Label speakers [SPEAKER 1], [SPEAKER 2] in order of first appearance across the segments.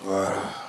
[SPEAKER 1] Voilà.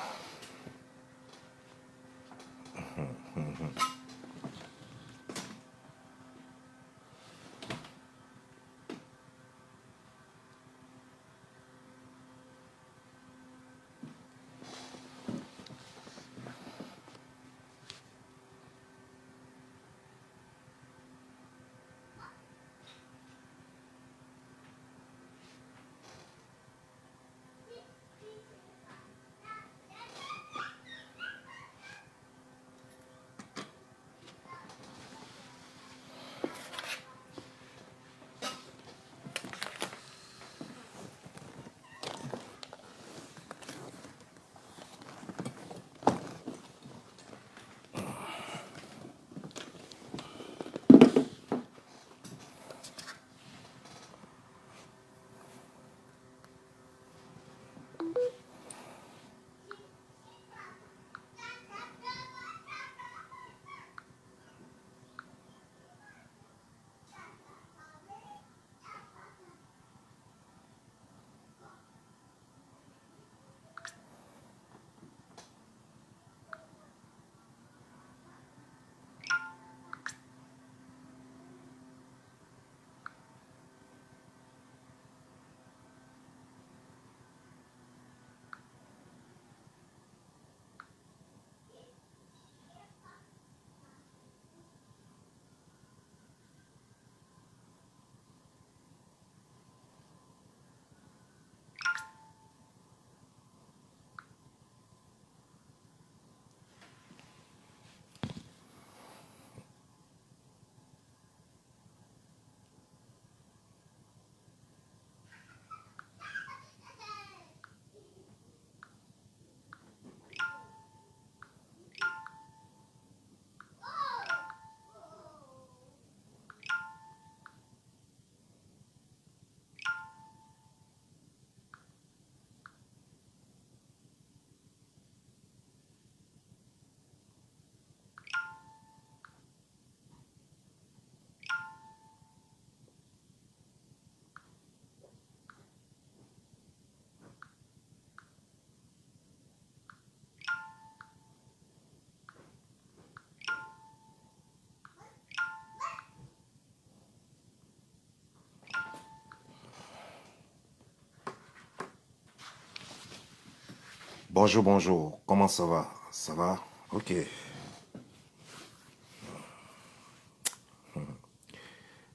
[SPEAKER 1] Bonjour, bonjour. Comment ça va? Ça va? Ok.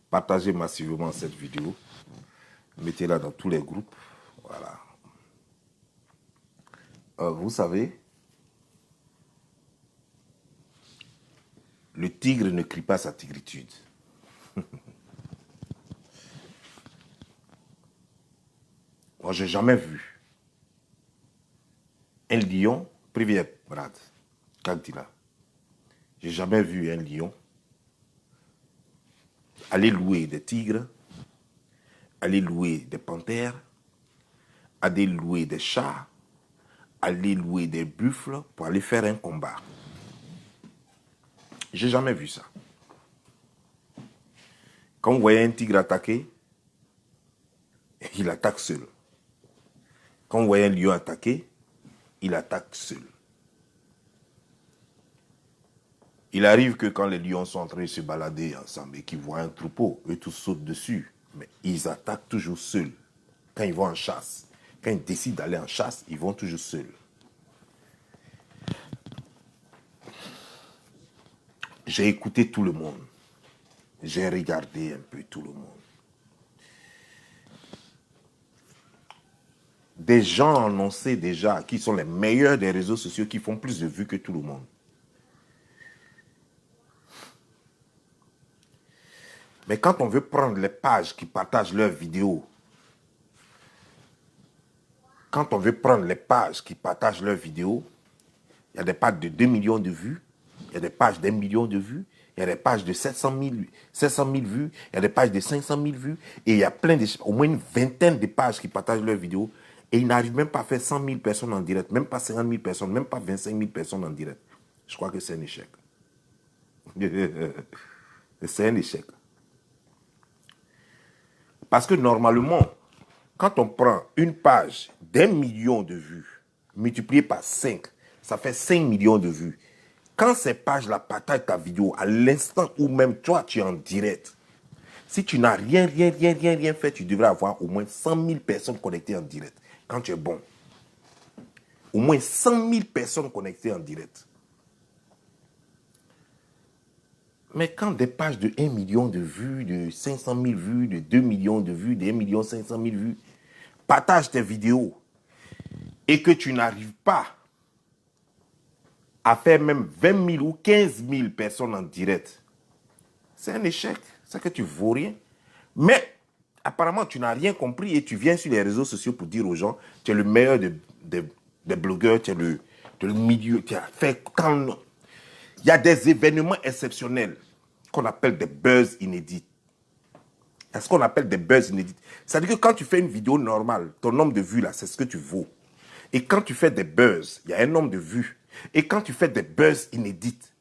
[SPEAKER 1] Partagez massivement cette vidéo. Mettez-la dans tous les groupes. Voilà. Vous savez, le tigre ne crie pas sa tigritude. Moi, j'ai jamais vu un lion, privé Brad, Kagdila. J'ai jamais vu un lion aller louer des tigres, aller louer des panthères, aller louer des chats, aller louer des buffles pour aller faire un combat. J'ai jamais vu ça. Quand vous voyez un tigre attaquer, il attaque seul. Quand vous voyez un lion attaquer, il attaque seul. Il arrive que quand les lions sont en train de se balader ensemble et qu'ils voient un troupeau, eux tous sautent dessus. Mais ils attaquent toujours seuls. Quand ils vont en chasse, quand ils décident d'aller en chasse, ils vont toujours seuls. J'ai écouté tout le monde. J'ai regardé un peu tout le monde. Des gens annoncés déjà qui sont les meilleurs des réseaux sociaux, qui font plus de vues que tout le monde. Mais quand on veut prendre les pages qui partagent leurs vidéos, quand on veut prendre les pages qui partagent leurs vidéos, il y a des pages de 2 millions de vues, il y a des pages d'1 million de vues, il y a des pages de 700 000 vues, il y a des pages de 500 000 vues, et il y a au moins une vingtaine de pages qui partagent leurs vidéos, et ils n'arrivent même pas à faire 100 000 personnes en direct, même pas 50 000 personnes, même pas 25 000 personnes en direct. Je crois que c'est un échec. C'est un échec. Parce que normalement, quand on prend une page d'1 million de vues, multiplié par 5, ça fait 5 millions de vues. Quand ces pages-là partagent ta vidéo, à l'instant où même toi, tu es en direct, si tu n'as rien fait, tu devrais avoir au moins 100 000 personnes connectées en direct. Quand tu es bon. Au moins 100 000 personnes connectées en direct. Mais quand des pages de 1 million de vues, de 500 000 vues, de 2 millions de vues, de 1 500 000 vues, partagent tes vidéos et que tu n'arrives pas à faire même 20 000 ou 15 000 personnes en direct, c'est un échec. C'est que tu ne vaux rien. Mais apparemment, tu n'as rien compris et tu viens sur les réseaux sociaux pour dire aux gens tu es le meilleur des blogueurs, tu es le milieu, tu as fait quand... Il y a des événements exceptionnels qu'on appelle des buzz inédits. Il y a ce qu'on appelle des buzz inédits. C'est-à-dire que quand tu fais une vidéo normale, ton nombre de vues là, c'est ce que tu vaux. Et quand tu fais des buzz, il y a un nombre de vues. Et quand tu fais des buzz inédites,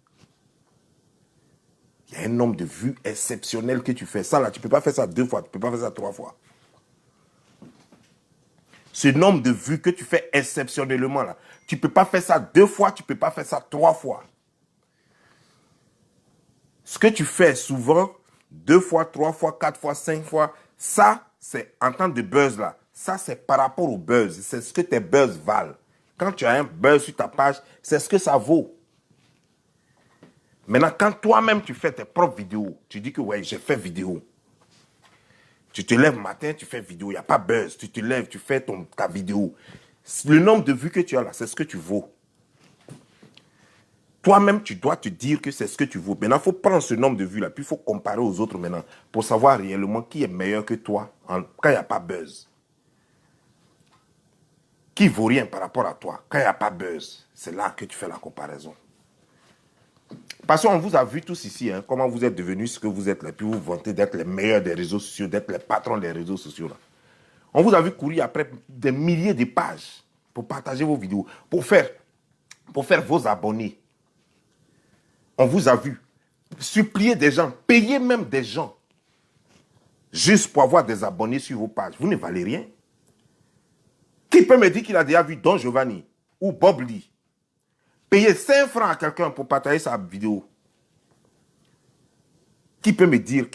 [SPEAKER 1] il y a un nombre de vues exceptionnel que tu fais. Ça là, tu ne peux pas faire ça 2 fois, tu ne peux pas faire ça 3 fois. Ce nombre de vues que tu fais exceptionnellement là, tu ne peux pas faire ça 2 fois, tu ne peux pas faire ça 3 fois. Ce que tu fais souvent, 2 fois, 3 fois, 4 fois, 5 fois, ça, c'est en temps de buzz là. Ça, c'est par rapport au buzz. C'est ce que tes buzz valent. Quand tu as un buzz sur ta page, c'est ce que ça vaut. Maintenant, quand toi-même tu fais tes propres vidéos, tu dis que ouais, j'ai fait vidéo. Tu te lèves le matin, tu fais vidéo, il n'y a pas buzz. Tu te lèves, tu fais ta vidéo. Le nombre de vues que tu as là, c'est ce que tu vaux. Toi-même, tu dois te dire que c'est ce que tu vaux. Maintenant, il faut prendre ce nombre de vues là, puis il faut comparer aux autres maintenant pour savoir réellement qui est meilleur que toi quand il n'y a pas buzz. Qui vaut rien par rapport à toi quand il n'y a pas buzz. C'est là que tu fais la comparaison. Parce qu'on vous a vu tous ici, hein, comment vous êtes devenus ce que vous êtes là, puis vous vantez d'être les meilleurs des réseaux sociaux, d'être les patrons des réseaux sociaux là. On vous a vu courir après des milliers de pages pour partager vos vidéos, pour faire vos abonnés. On vous a vu supplier des gens, payer même des gens, juste pour avoir des abonnés sur vos pages. Vous ne valez rien. Qui peut me dire qu'il a déjà vu Don Giovanni ou Bob Lee payer 5 francs à quelqu'un pour partager sa vidéo? Qui peut me dire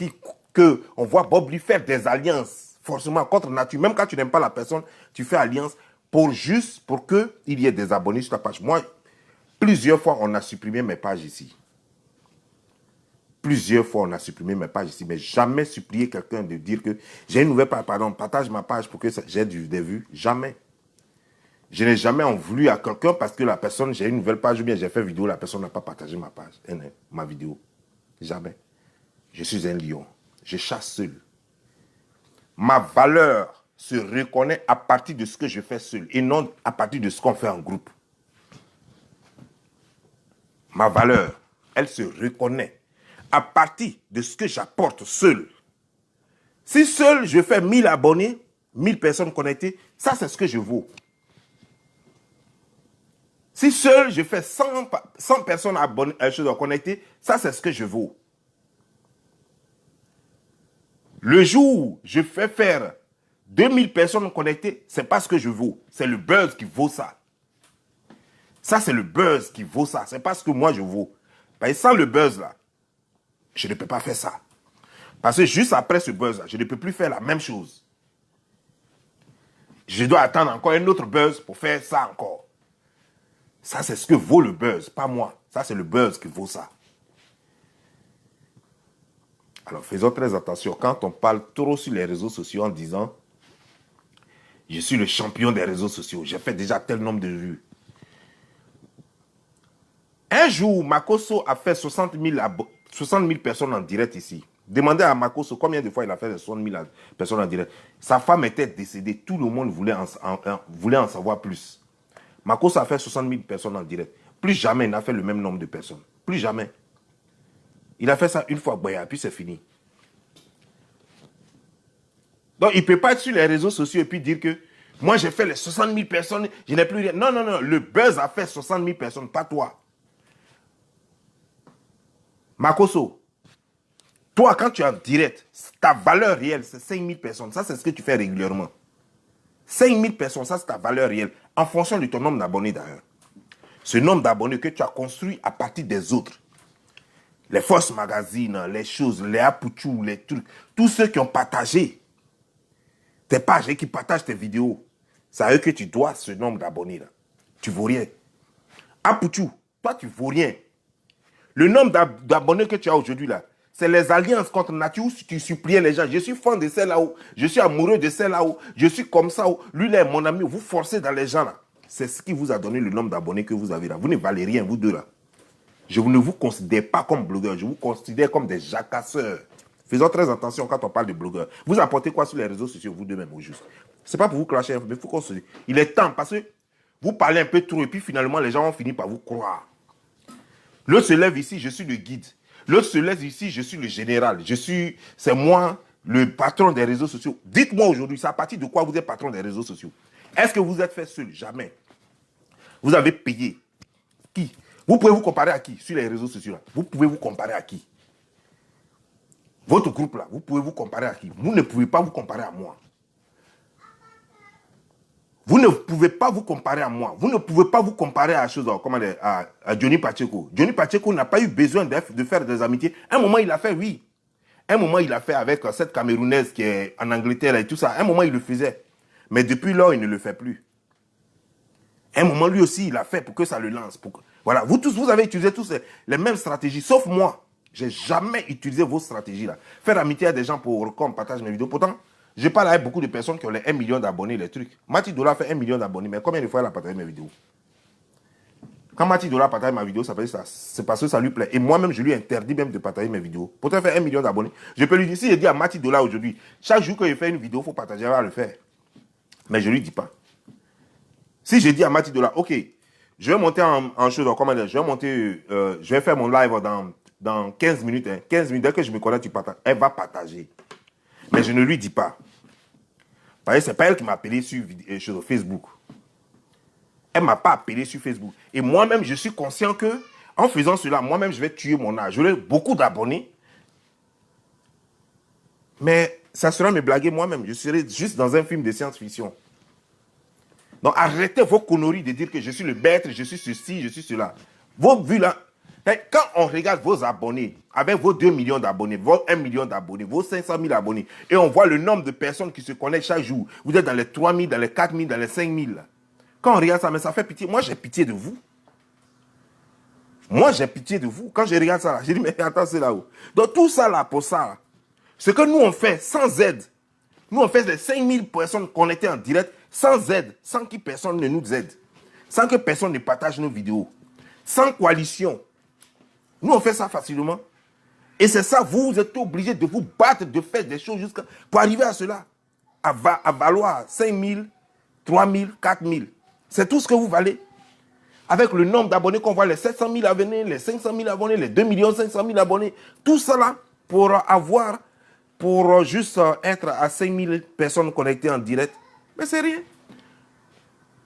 [SPEAKER 1] qu'on voit Bob Lee faire des alliances, forcément contre nature, même quand tu n'aimes pas la personne, tu fais alliance pour qu'il y ait des abonnés sur ta page. Moi, plusieurs fois, on a supprimé mes pages ici. Plusieurs fois, on a supprimé mes pages ici, mais jamais supplié quelqu'un de dire que j'ai une nouvelle page, pardon, partage ma page pour que j'ai des vues. Jamais. Je n'ai jamais en voulu à quelqu'un parce que la personne, j'ai une nouvelle page ou bien j'ai fait vidéo, la personne n'a pas partagé ma page, ma vidéo. Jamais. Je suis un lion. Je chasse seul. Ma valeur se reconnaît à partir de ce que je fais seul et non à partir de ce qu'on fait en groupe. Ma valeur, elle se reconnaît à partir de ce que j'apporte seul. Si seul je fais 1000 abonnés, 1000 personnes connectées, ça c'est ce que je vaux. Si seul je fais 100 personnes abonnées, connectées, ça c'est ce que je vaux. Le jour où je fais faire 2000 personnes connectées, c'est pas ce que je vaux. C'est le buzz qui vaut ça. Ça, c'est le buzz qui vaut ça. C'est pas ce que moi je vaux. Parce que sans le buzz là, je ne peux pas faire ça. Parce que juste après ce buzz là, je ne peux plus faire la même chose. Je dois attendre encore un autre buzz pour faire ça encore. Ça, c'est ce que vaut le buzz, pas moi. Ça, c'est le buzz qui vaut ça. Alors, faisons très attention. Quand on parle trop sur les réseaux sociaux en disant « Je suis le champion des réseaux sociaux. J'ai fait déjà tel nombre de vues. » Un jour, Makosso a fait 60 000 personnes en direct ici. Demandez à Makosso combien de fois il a fait 60 000 personnes en direct. Sa femme était décédée. Tout le monde voulait en savoir plus. Makosso a fait 60 000 personnes en direct. Plus jamais il n'a fait le même nombre de personnes. Plus jamais. Il a fait ça une fois, puis c'est fini. Donc, il ne peut pas être sur les réseaux sociaux et puis dire que moi, j'ai fait les 60 000 personnes, je n'ai plus rien. Non, non, non. Le buzz a fait 60 000 personnes, pas toi. Makosso, toi, quand tu es en direct, ta valeur réelle, c'est 5 000 personnes. Ça, c'est ce que tu fais régulièrement. 5000 personnes, ça c'est ta valeur réelle. En fonction de ton nombre d'abonnés d'ailleurs. Ce nombre d'abonnés que tu as construit à partir des autres. Les Force Magazine, les choses, les Apuchou, les trucs. Tous ceux qui ont partagé tes pages et qui partagent tes vidéos. C'est à eux que tu dois ce nombre d'abonnés là. Tu vaux rien. Apuchou, toi tu vaux rien. Le nombre d'abonnés que tu as aujourd'hui là, c'est les alliances contre nature où tu suppliais les gens. Je suis fan de celle-là-haut. Je suis amoureux de celle-là-haut. Je suis comme ça. Lui là est mon ami. Vous forcez dans les gens là. C'est ce qui vous a donné le nombre d'abonnés que vous avez là. Vous ne valez rien, vous deux là. Je ne vous considère pas comme blogueur. Je vous considère comme des jacasseurs. Faisons très attention quand on parle de blogueurs. Vous apportez quoi sur les réseaux sociaux, vous deux-mêmes au juste. Ce n'est pas pour vous clasher, mais il faut qu'on se dise. Il est temps parce que vous parlez un peu trop et puis finalement les gens vont finir par vous croire. L'autre se lève ici, je suis le guide. L'autre se lève ici, je suis le général. C'est moi le patron des réseaux sociaux. Dites-moi aujourd'hui, c'est à partir de quoi vous êtes patron des réseaux sociaux? Est-ce que vous êtes fait seul? Jamais. Vous avez payé. Qui? Vous pouvez vous comparer à qui sur les réseaux sociaux là? Vous pouvez vous comparer à qui? Votre groupe là, vous pouvez vous comparer à qui? Vous ne pouvez pas vous comparer à moi. Vous ne pouvez pas vous comparer à moi. Vous ne pouvez pas vous comparer à chose, à Johnny Pacheco. Johnny Pacheco n'a pas eu besoin de faire des amitiés. Un moment, il a fait, oui. Un moment, il a fait avec cette Camerounaise qui est en Angleterre et tout ça. Un moment, il le faisait. Mais depuis lors, il ne le fait plus. Un moment, lui aussi, il a fait pour que ça le lance. Voilà, vous tous, vous avez utilisé tous les mêmes stratégies, sauf moi. J'ai jamais utilisé vos stratégies là. Faire amitié à des gens pour qu'on partage mes vidéos. Pourtant, je parle avec beaucoup de personnes qui ont les 1 million d'abonnés, les trucs. Mathilde Dola fait 1 million d'abonnés, mais combien de fois elle a partagé mes vidéos? Quand Mathilde Dola partage ma vidéo, ça c'est parce que ça lui plaît. Et moi-même, je lui interdis même de partager mes vidéos. Pourtant, elle fait 1 million d'abonnés. Je peux lui dire, si je dis à Mathilde Dola aujourd'hui, chaque jour que je fais une vidéo, il faut partager, elle va le faire. Mais je ne lui dis pas. Si je dis à Mathilde Dola, ok, je vais monter en chose, comment dire, je vais faire mon live dans 15 minutes. 15 minutes, dès que je me connais, tu partages. Elle va partager. Mais je ne lui dis pas. Parce que ce n'est pas elle qui m'a appelé sur Facebook. Elle ne m'a pas appelé sur Facebook. Et moi-même, je suis conscient que en faisant cela, moi-même, je vais tuer mon âge. J'aurai beaucoup d'abonnés. Mais ça sera me blaguer moi-même. Je serai juste dans un film de science-fiction. Donc arrêtez vos conneries de dire que je suis le maître, je suis ceci, je suis cela. Vos vues là, quand on regarde vos abonnés, avec vos 2 millions d'abonnés, vos 1 million d'abonnés, vos 500 000 abonnés, et on voit le nombre de personnes qui se connectent chaque jour, vous êtes dans les 3 000, dans les 4 000, dans les 5 000. Quand on regarde ça, mais ça fait pitié. Moi, j'ai pitié de vous. Moi, j'ai pitié de vous. Quand je regarde ça, là, je dis, mais attends, c'est là-haut. Donc tout ça là, pour ça, là, ce que nous on fait sans aide, nous on fait les 5 000 personnes connectées en direct, sans aide, sans que personne ne nous aide, sans que personne ne partage nos vidéos, sans coalition. Nous, on fait ça facilement. Et c'est ça, vous êtes obligés de vous battre, de faire des choses pour arriver à cela. À valoir 5 000, 3 000, 4 000. C'est tout ce que vous valez. Avec le nombre d'abonnés qu'on voit, les 700 000 abonnés, les 500 000 abonnés, les 2 500 000 abonnés. Tout cela pour juste être à 5 000 personnes connectées en direct. Mais c'est rien.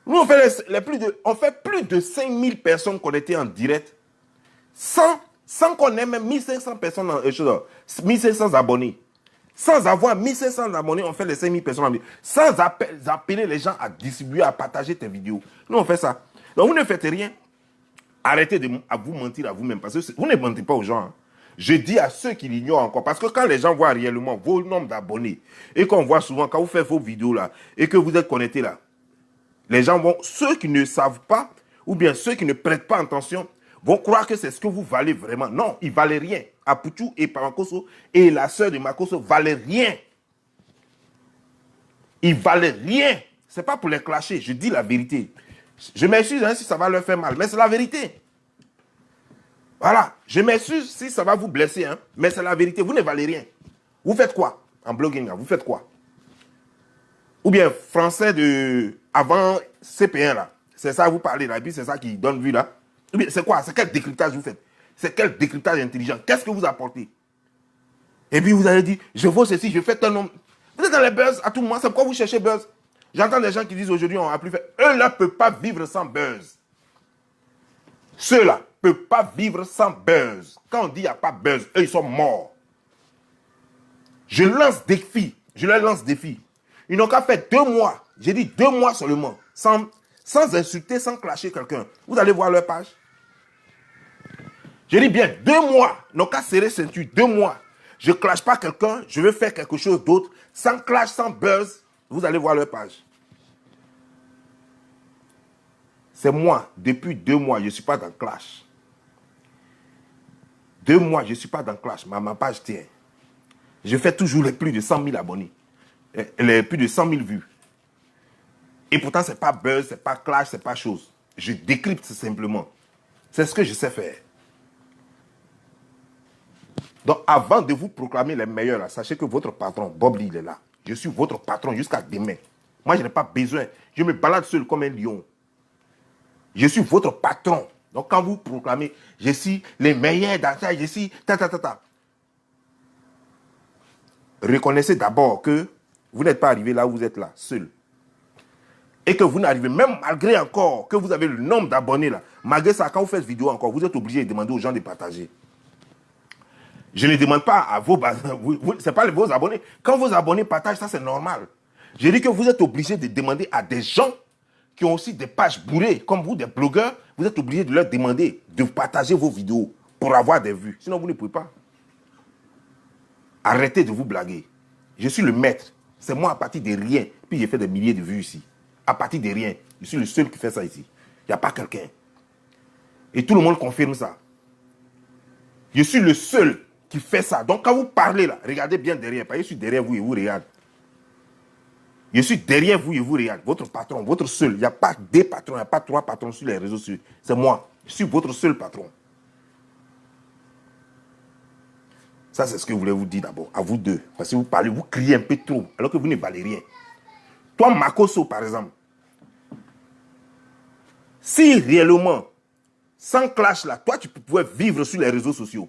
[SPEAKER 1] Nous, on fait plus de 5 000 personnes connectées en direct sans qu'on ait même 1500 personnes, 1500 abonnés. Sans avoir 1500 abonnés, on fait les 5000 personnes en direct. Sans appeler les gens à distribuer, à partager tes vidéos. Nous, on fait ça. Donc, vous ne faites rien. Arrêtez à vous mentir à vous-même. Parce que vous ne mentez pas aux gens. Hein. Je dis à ceux qui l'ignorent encore. Parce que quand les gens voient réellement vos nombres d'abonnés, et qu'on voit souvent, quand vous faites vos vidéos là, et que vous êtes connectés là, les gens ceux qui ne savent pas, ou bien ceux qui ne prêtent pas attention, vont croire que c'est ce que vous valez vraiment. Non, ils ne valaient rien. Apuchou et Pamakoso et la sœur de Makoso valaient rien. Ils valaient rien. Ce n'est pas pour les clasher, je dis la vérité. Je m'excuse si ça va leur faire mal, mais c'est la vérité. Voilà, je m'excuse si ça va vous blesser, hein, mais c'est la vérité. Vous ne valez rien. Vous faites quoi en blogging? Vous faites quoi? Ou bien français avant CP1 là. C'est ça vous parlez là, et puis c'est ça qui donne vue là. Ou bien c'est quoi? C'est quel décryptage vous faites? C'est quel décryptage intelligent? Qu'est-ce que vous apportez? Et puis vous allez dire, je vaux ceci, je fais tel nombre. Vous êtes dans les buzz à tout moment, c'est pourquoi vous cherchez buzz. J'entends des gens qui disent aujourd'hui on n'a plus fait. Eux là ne peuvent pas vivre sans buzz. Ceux-là ne peuvent pas vivre sans buzz. Quand on dit il n'y a pas buzz, eux ils sont morts. Je leur lance défi. Ils n'ont qu'à faire 2 mois J'ai dit 2 mois seulement, sans insulter, sans clasher quelqu'un. Vous allez voir leur page. Je dis bien 2 mois, non qu'à serrer ceinture, 2 mois. Je ne clash pas quelqu'un, je veux faire quelque chose d'autre, sans clash, sans buzz. Vous allez voir leur page. C'est moi, depuis 2 mois, je ne suis pas dans clash. 2 mois, je ne suis pas dans clash, mais ma page tient. Je fais toujours les plus de 100 000 abonnés, les plus de 100 000 vues. Et pourtant, ce n'est pas buzz, ce n'est pas clash, ce n'est pas chose. Je décrypte simplement. C'est ce que je sais faire. Donc, avant de vous proclamer les meilleurs, là, sachez que votre patron, Bob Lee, il est là. Je suis votre patron jusqu'à demain. Moi, je n'ai pas besoin. Je me balade seul comme un lion. Je suis votre patron. Donc, quand vous proclamez, je suis les meilleurs dans ça, je suis ta. Reconnaissez d'abord que vous n'êtes pas arrivé là où vous êtes là, seul. Et que vous n'arrivez, même malgré encore que vous avez le nombre d'abonnés là, malgré ça, quand vous faites vidéo encore, vous êtes obligé de demander aux gens de partager. Je ne demande pas à vos... Ce n'est pas vos abonnés. Quand vos abonnés partagent, ça c'est normal. Je dis que vous êtes obligé de demander à des gens qui ont aussi des pages bourrées, comme vous, des blogueurs, vous êtes obligé de leur demander de partager vos vidéos pour avoir des vues. Sinon, vous ne pouvez pas. Arrêtez de vous blaguer. Je suis le maître. C'est moi à partir de rien. Puis j'ai fait des milliers de vues ici. À partir de rien. Je suis le seul qui fait ça ici. Il n'y a pas quelqu'un. Et tout le monde confirme ça. Je suis le seul qui fait ça. Donc quand vous parlez là, regardez bien derrière. Parce que je suis derrière vous et vous regardez. Je suis derrière vous et vous regardez. Votre patron, votre seul. Il n'y a pas des patrons, il n'y a pas 3 patrons sur les réseaux sociaux. C'est moi. Je suis votre seul patron. Ça, c'est ce que je voulais vous dire d'abord, à vous deux. Parce que vous parlez, vous criez un peu trop, alors que vous ne valez rien. Toi, Makoso, par exemple, si réellement, sans clash là, toi, tu pouvais vivre sur les réseaux sociaux.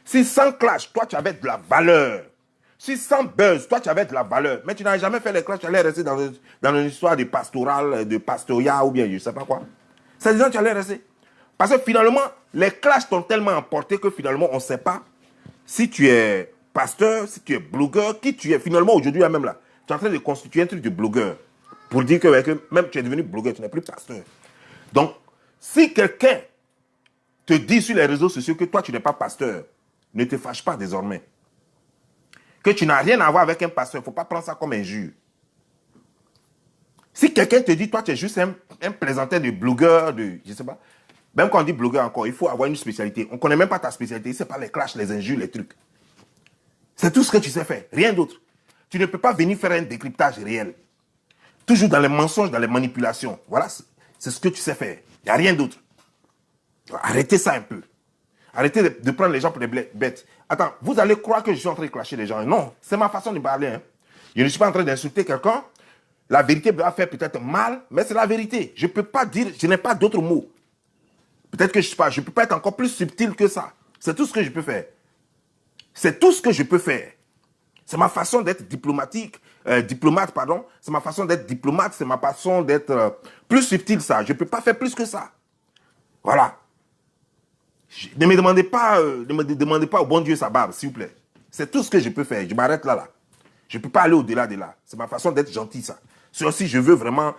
[SPEAKER 1] Si sans clash, toi, tu avais de la valeur. Si sans buzz, toi, tu avais de la valeur. Mais tu n'as jamais fait les clashs, tu allais rester dans une histoire de pastoral, de pastoria ou bien je ne sais pas quoi. C'est disant que tu allais rester. Parce que finalement, les clashs t'ont tellement emporté que finalement, on ne sait pas si tu es pasteur, si tu es blogueur, qui tu es. Finalement, aujourd'hui, même là, tu es en train de constituer un truc de blogueur. Pour dire que même tu es devenu blogueur, tu n'es plus pasteur. Donc, si quelqu'un te dit sur les réseaux sociaux que toi, tu n'es pas pasteur, ne te fâche pas désormais. Que tu n'as rien à voir avec un pasteur, il ne faut pas prendre ça comme injure. Si quelqu'un te dit, toi, tu es juste un plaisantin de blogueur, je ne sais pas. Même quand on dit blogueur encore, il faut avoir une spécialité. On ne connaît même pas ta spécialité. C'est pas les clashs, les injures, les trucs. C'est tout ce que tu sais faire, rien d'autre. Tu ne peux pas venir faire un décryptage réel. Toujours dans les mensonges, dans les manipulations. Voilà, c'est ce que tu sais faire. Il n'y a rien d'autre. Arrêtez ça un peu. Arrêtez de prendre les gens pour des bêtes. Attends, vous allez croire que je suis en train de clasher les gens. Non, c'est ma façon de parler. Hein. Je ne suis pas en train d'insulter quelqu'un. La vérité va faire peut-être mal, mais c'est la vérité. Je ne peux pas dire, je n'ai pas d'autres mots. Peut-être que je ne peux pas être encore plus subtil que ça. C'est tout ce que je peux faire. C'est tout ce que je peux faire. C'est ma façon d'être diplomate, pardon. C'est ma façon d'être diplomate, c'est ma façon d'être plus subtil, ça. Je ne peux pas faire plus que ça. Voilà. Ne me demandez pas au bon Dieu sa barbe, s'il vous plaît. C'est tout ce que je peux faire. Je m'arrête là. Je ne peux pas aller au-delà de là. C'est ma façon d'être gentil, ça. Si je veux vraiment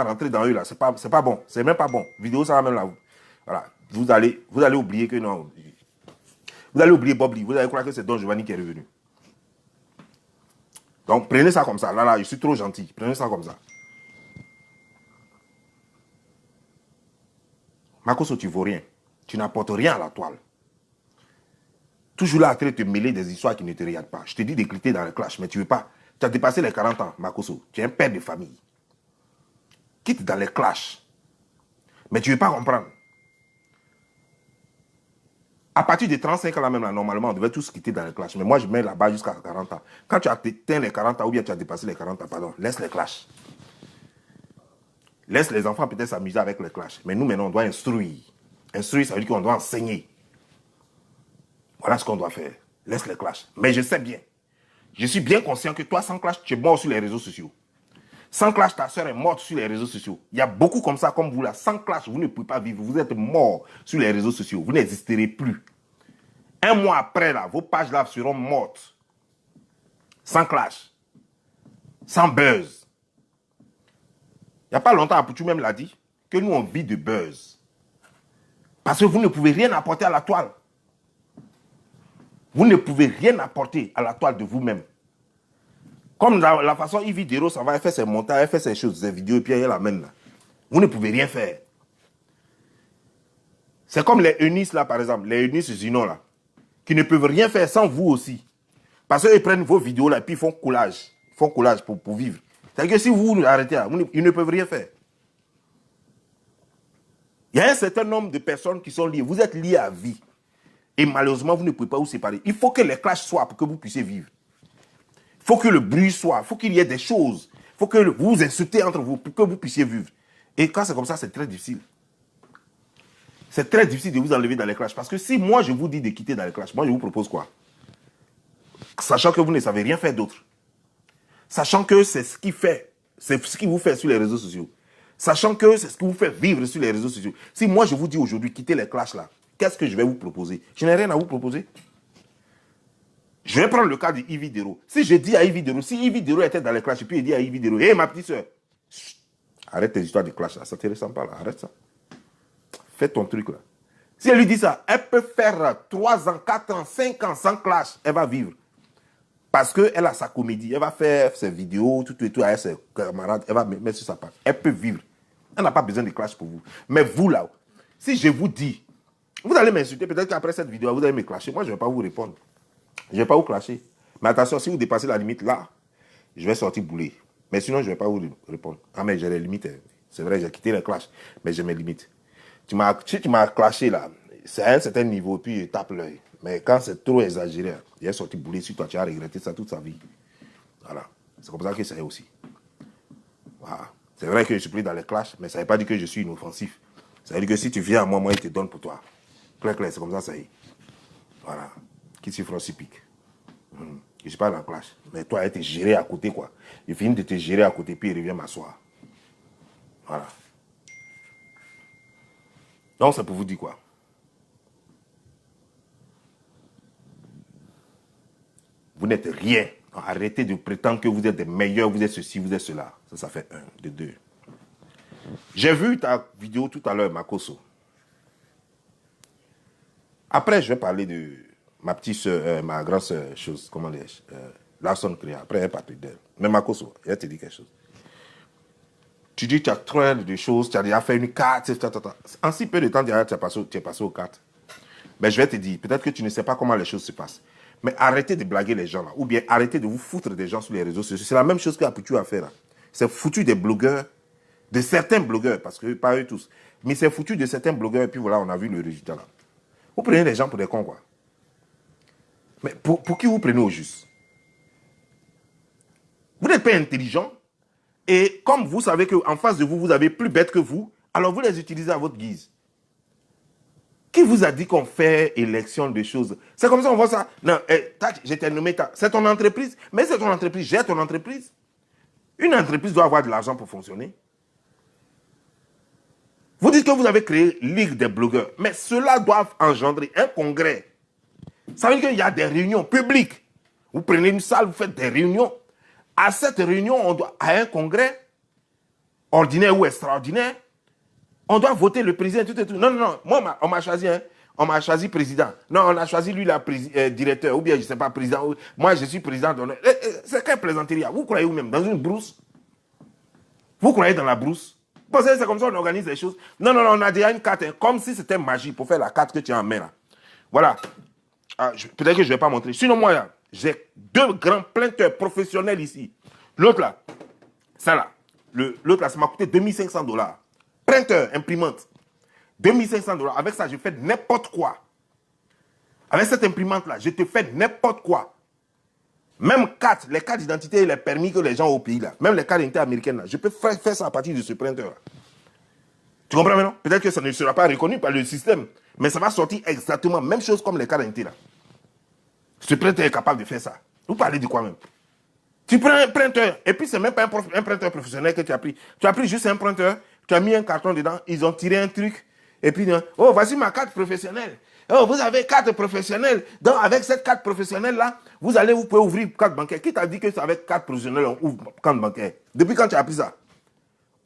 [SPEAKER 1] rentrer dans eux, là, c'est pas bon. C'est même pas bon. Vidéo, ça va même là. Voilà. Vous allez oublier que non. Vous allez oublier Bob Lee. Vous allez croire que c'est Don Giovanni qui est revenu. Donc, prenez ça comme ça. Là, je suis trop gentil. Prenez ça comme ça. Makoso, tu ne vaux rien. Tu n'apportes rien à la toile. Toujours là, en train de te mêler des histoires qui ne te regardent pas. Je te dis d'écouter dans le clash, mais tu ne veux pas. Tu as dépassé les 40 ans, Makoso. Tu es un père de famille. Quitte dans les clashs. Mais tu ne veux pas comprendre. À partir de 35 ans, là même, là, normalement, on devait tous quitter dans les clashs. Mais moi, je mets là-bas jusqu'à 40 ans. Quand tu as atteint les 40 ans, ou bien tu as dépassé les 40 ans, pardon, laisse les clashs. Laisse les enfants peut-être s'amuser avec les clashs. Mais nous, maintenant, on doit instruire. Instruire, ça veut dire qu'on doit enseigner. Voilà ce qu'on doit faire. Laisse les clashs. Mais je sais bien. Je suis bien conscient que toi, sans clash, tu es mort sur les réseaux sociaux. Sans clash, ta soeur est morte sur les réseaux sociaux. Il y a beaucoup comme ça, comme vous là. Sans clash, vous ne pouvez pas vivre. Vous êtes mort sur les réseaux sociaux. Vous n'existerez plus. Un mois après, là, vos pages là seront mortes. Sans clash. Sans buzz. Il n'y a pas longtemps, Apoutou même l'a dit, que nous, on vit de buzz. Parce que vous ne pouvez rien apporter à la toile. Vous ne pouvez rien apporter à la toile de vous-même. Comme la façon Yves Dero, ça va, elle fait ses montages, elle fait ses choses, ses vidéos, et puis elle l'amène là. Vous ne pouvez rien faire. C'est comme les Eunice là, par exemple, les Eunice Zinon là, qui ne peuvent rien faire sans vous aussi. Parce qu'ils prennent vos vidéos là, et puis ils font collage. Ils font collage pour vivre. C'est-à-dire que si vous arrêtez là, ils ne peuvent rien faire. Il y a un certain nombre de personnes qui sont liées. Vous êtes liés à vie. Et malheureusement, vous ne pouvez pas vous séparer. Il faut que les clashs soient pour que vous puissiez vivre. Il faut que le bruit soit. Il faut qu'il y ait des choses. Il faut que vous vous insultez entre vous pour que vous puissiez vivre. Et quand c'est comme ça, c'est très difficile. C'est très difficile de vous enlever dans les clashs. Parce que si moi, je vous dis de quitter dans les clashs, moi, je vous propose quoi? Sachant que vous ne savez rien faire d'autre. Sachant que c'est ce qui fait, c'est ce qui vous fait sur les réseaux sociaux. Sachant que c'est ce qui vous fait vivre sur les réseaux sociaux. Si moi, je vous dis aujourd'hui, quittez les clashs là, qu'est-ce que je vais vous proposer? Je n'ai rien à vous proposer. Je vais prendre le cas d'Yves Dero. Si je dis à Yves Dero, si Yves Dero était dans les clashs, et puis il dit à Yves Dero, hé ma petite soeur, arrête tes histoires de clash là, ça ne te ressemble pas là, arrête ça. Fais ton truc là. Si elle lui dit ça, elle peut faire 3 ans, 4 ans, 5 ans sans clash, elle va vivre. Parce qu'elle a sa comédie, elle va faire ses vidéos, tout et tout avec ses camarades, elle va mettre sur sa page. Elle peut vivre. Elle n'a pas besoin de clash pour vous. Mais vous là, si je vous dis, vous allez m'insulter, peut-être qu'après cette vidéo, vous allez me clasher. Moi, je ne vais pas vous répondre. Je ne vais pas vous clasher. Mais attention, si vous dépassez la limite là, je vais sortir bouler. Mais sinon, je ne vais pas vous répondre. Ah, mais j'ai les limites. C'est vrai, j'ai quitté les clashs, mais j'ai mes limites. Si tu m'as clashé là, c'est à un certain niveau, puis tape l'œil. Mais quand c'est trop exagéré, il est sorti bouler sur toi, tu as regretté ça toute sa vie. Voilà. C'est comme ça que c'est aussi. Voilà. C'est vrai que je suis pris dans les clashs, mais ça ne veut pas dire que je suis inoffensif. Ça veut dire que si tu viens à moi, moi, il te donne pour toi. Clair, clair, c'est comme ça y est. Voilà. Qui s'y fera si pique. Je ne suis pas dans le clash. Mais toi, il te géré à côté, quoi. Il finit de te gérer à côté, puis il revient m'asseoir. Voilà. Donc, c'est pour vous dire quoi? Vous n'êtes rien. Arrêtez de prétendre que vous êtes des meilleurs, vous êtes ceci, vous êtes cela. Ça fait 1, de 2. J'ai vu ta vidéo tout à l'heure, Makoso. Après, je vais parler de ma petite soeur, ma grande soeur, chose, comment dire, Larson Créa. Après, elle parle d'elle. Mais Makoso, elle te dit quelque chose. Tu dis que tu as trop de choses, tu as déjà fait une carte, en si peu de temps, tu es passé aux cartes. Mais je vais te dire, peut-être que tu ne sais pas comment les choses se passent. Mais arrêtez de blaguer les gens là. Ou bien arrêtez de vous foutre des gens sur les réseaux sociaux. C'est la même chose qu'Apoutou a fait là. C'est foutu des blogueurs, de certains blogueurs, parce que pas eux tous. Mais c'est foutu de certains blogueurs, et puis voilà, on a vu le résultat là. Vous prenez les gens pour des cons, quoi. Mais pour qui vous prenez au juste? Vous n'êtes pas intelligent. Et comme vous savez qu'en face de vous, vous avez plus bêtes que vous, alors vous les utilisez à votre guise. Qui vous a dit qu'on fait élection de choses? C'est comme ça, on voit ça. Non, je t'ai nommé, c'est ton entreprise. Mais c'est ton entreprise, gère ton entreprise. Une entreprise doit avoir de l'argent pour fonctionner. Vous dites que vous avez créé Ligue des blogueurs. Mais cela doit engendrer un congrès. Ça veut dire qu'il y a des réunions publiques. Vous prenez une salle, vous faites des réunions. À cette réunion, on doit, à un congrès, ordinaire ou extraordinaire, on doit voter le président, tout et tout. Non, non, non. Moi, on m'a choisi, hein. On m'a choisi président. Non, on a choisi lui, directeur, ou bien, je ne sais pas, président. Moi, je suis président. C'est quelle plaisanterie? Vous croyez vous-même dans une brousse? Vous croyez dans la brousse? Parce que c'est comme ça qu'on organise les choses. Non, non, non, on a déjà une carte, hein, comme si c'était magie pour faire la carte que tu as en main, là. Voilà. Ah, peut-être que je ne vais pas montrer. Sinon, moi, là, j'ai 2 grands plainteurs professionnels ici. L'autre, là, ça, là. L'autre, là, ça m'a coûté $2500. Printeur, imprimante. $2500. Avec ça, je fais n'importe quoi. Avec cette imprimante-là, je te fais n'importe quoi. Même les cartes d'identité et les permis que les gens ont au pays, là. Même les cartes d'identité américaines, là. Je peux faire ça à partir de ce printeur-là. Tu comprends maintenant? Peut-être que ça ne sera pas reconnu par le système. Mais ça va sortir exactement même chose comme les cartes d'identité, là. Ce printeur est capable de faire ça. Vous parlez de quoi même? Tu prends un printeur, et puis c'est même pas un printeur professionnel que tu as pris. Tu as pris juste un printeur, tu as mis un carton dedans, ils ont tiré un truc, et puis, oh, voici ma carte professionnelle. Oh, vous avez carte professionnelle. Donc, avec cette carte professionnelle-là, vous pouvez ouvrir carte bancaire. Qui t'a dit que c'est avec carte professionnelle on ouvre carte bancaire? Depuis quand tu as appris ça?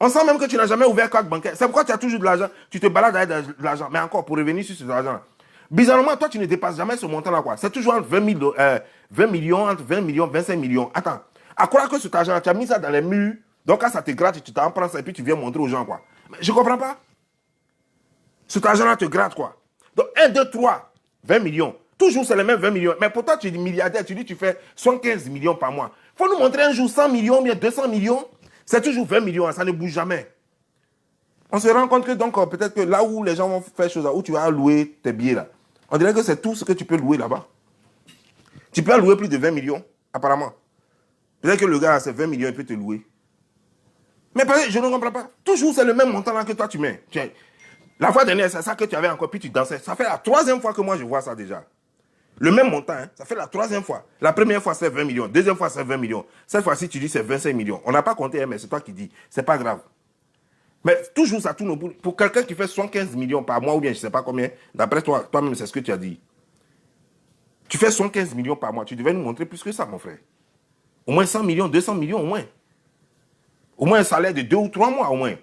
[SPEAKER 1] On sent même que tu n'as jamais ouvert compte bancaire. C'est pourquoi tu as toujours de l'argent. Tu te balades avec de l'argent. Mais encore, pour revenir sur cet argent-là. Bizarrement, toi, tu ne dépasses jamais ce montant-là, quoi. C'est toujours entre 20 millions, entre 20 millions, 25 millions. Attends. À croire que cet argent-là, tu as mis ça dans les murs. Donc, quand ça te gratte, tu t'en prends ça et puis tu viens montrer aux gens, quoi. Mais je ne comprends pas. Cet argent-là te gratte, quoi. Donc, 1, 2, 3, 20 millions. Toujours, c'est les mêmes 20 millions. Mais pourtant, tu es milliardaire. Tu dis tu fais 75 millions par mois. Il faut nous montrer un jour 100 millions, bien 200 millions. C'est toujours 20 millions. Ça ne bouge jamais. On se rend compte que, donc, peut-être que là où les gens vont faire choses, où tu vas louer tes billets, là, on dirait que c'est tout ce que tu peux louer là-bas. Tu peux louer plus de 20 millions, apparemment. Peut-être que le gars, c'est 20 millions, il peut te louer. Mais je ne comprends pas. Toujours, c'est le même montant là que toi, tu mets. La fois dernière, c'est ça que tu avais encore, puis tu dansais. Ça fait la 3e fois que moi, je vois ça déjà. Le même montant, hein, ça fait la 3e fois. La première fois, c'est 20 millions. Deuxième fois, c'est 20 millions. Cette fois-ci, tu dis c'est 25 millions. On n'a pas compté, hein, mais c'est toi qui dis. C'est pas grave. Mais toujours, ça tourne au bout. Pour quelqu'un qui fait 75 millions par mois, ou bien je ne sais pas combien, d'après toi, toi-même, c'est ce que tu as dit. Tu fais 75 millions par mois. Tu devais nous montrer plus que ça, mon frère. Au moins 100 millions, 200 millions, au moins. Au moins un salaire de 2 ou 3 mois, au moins.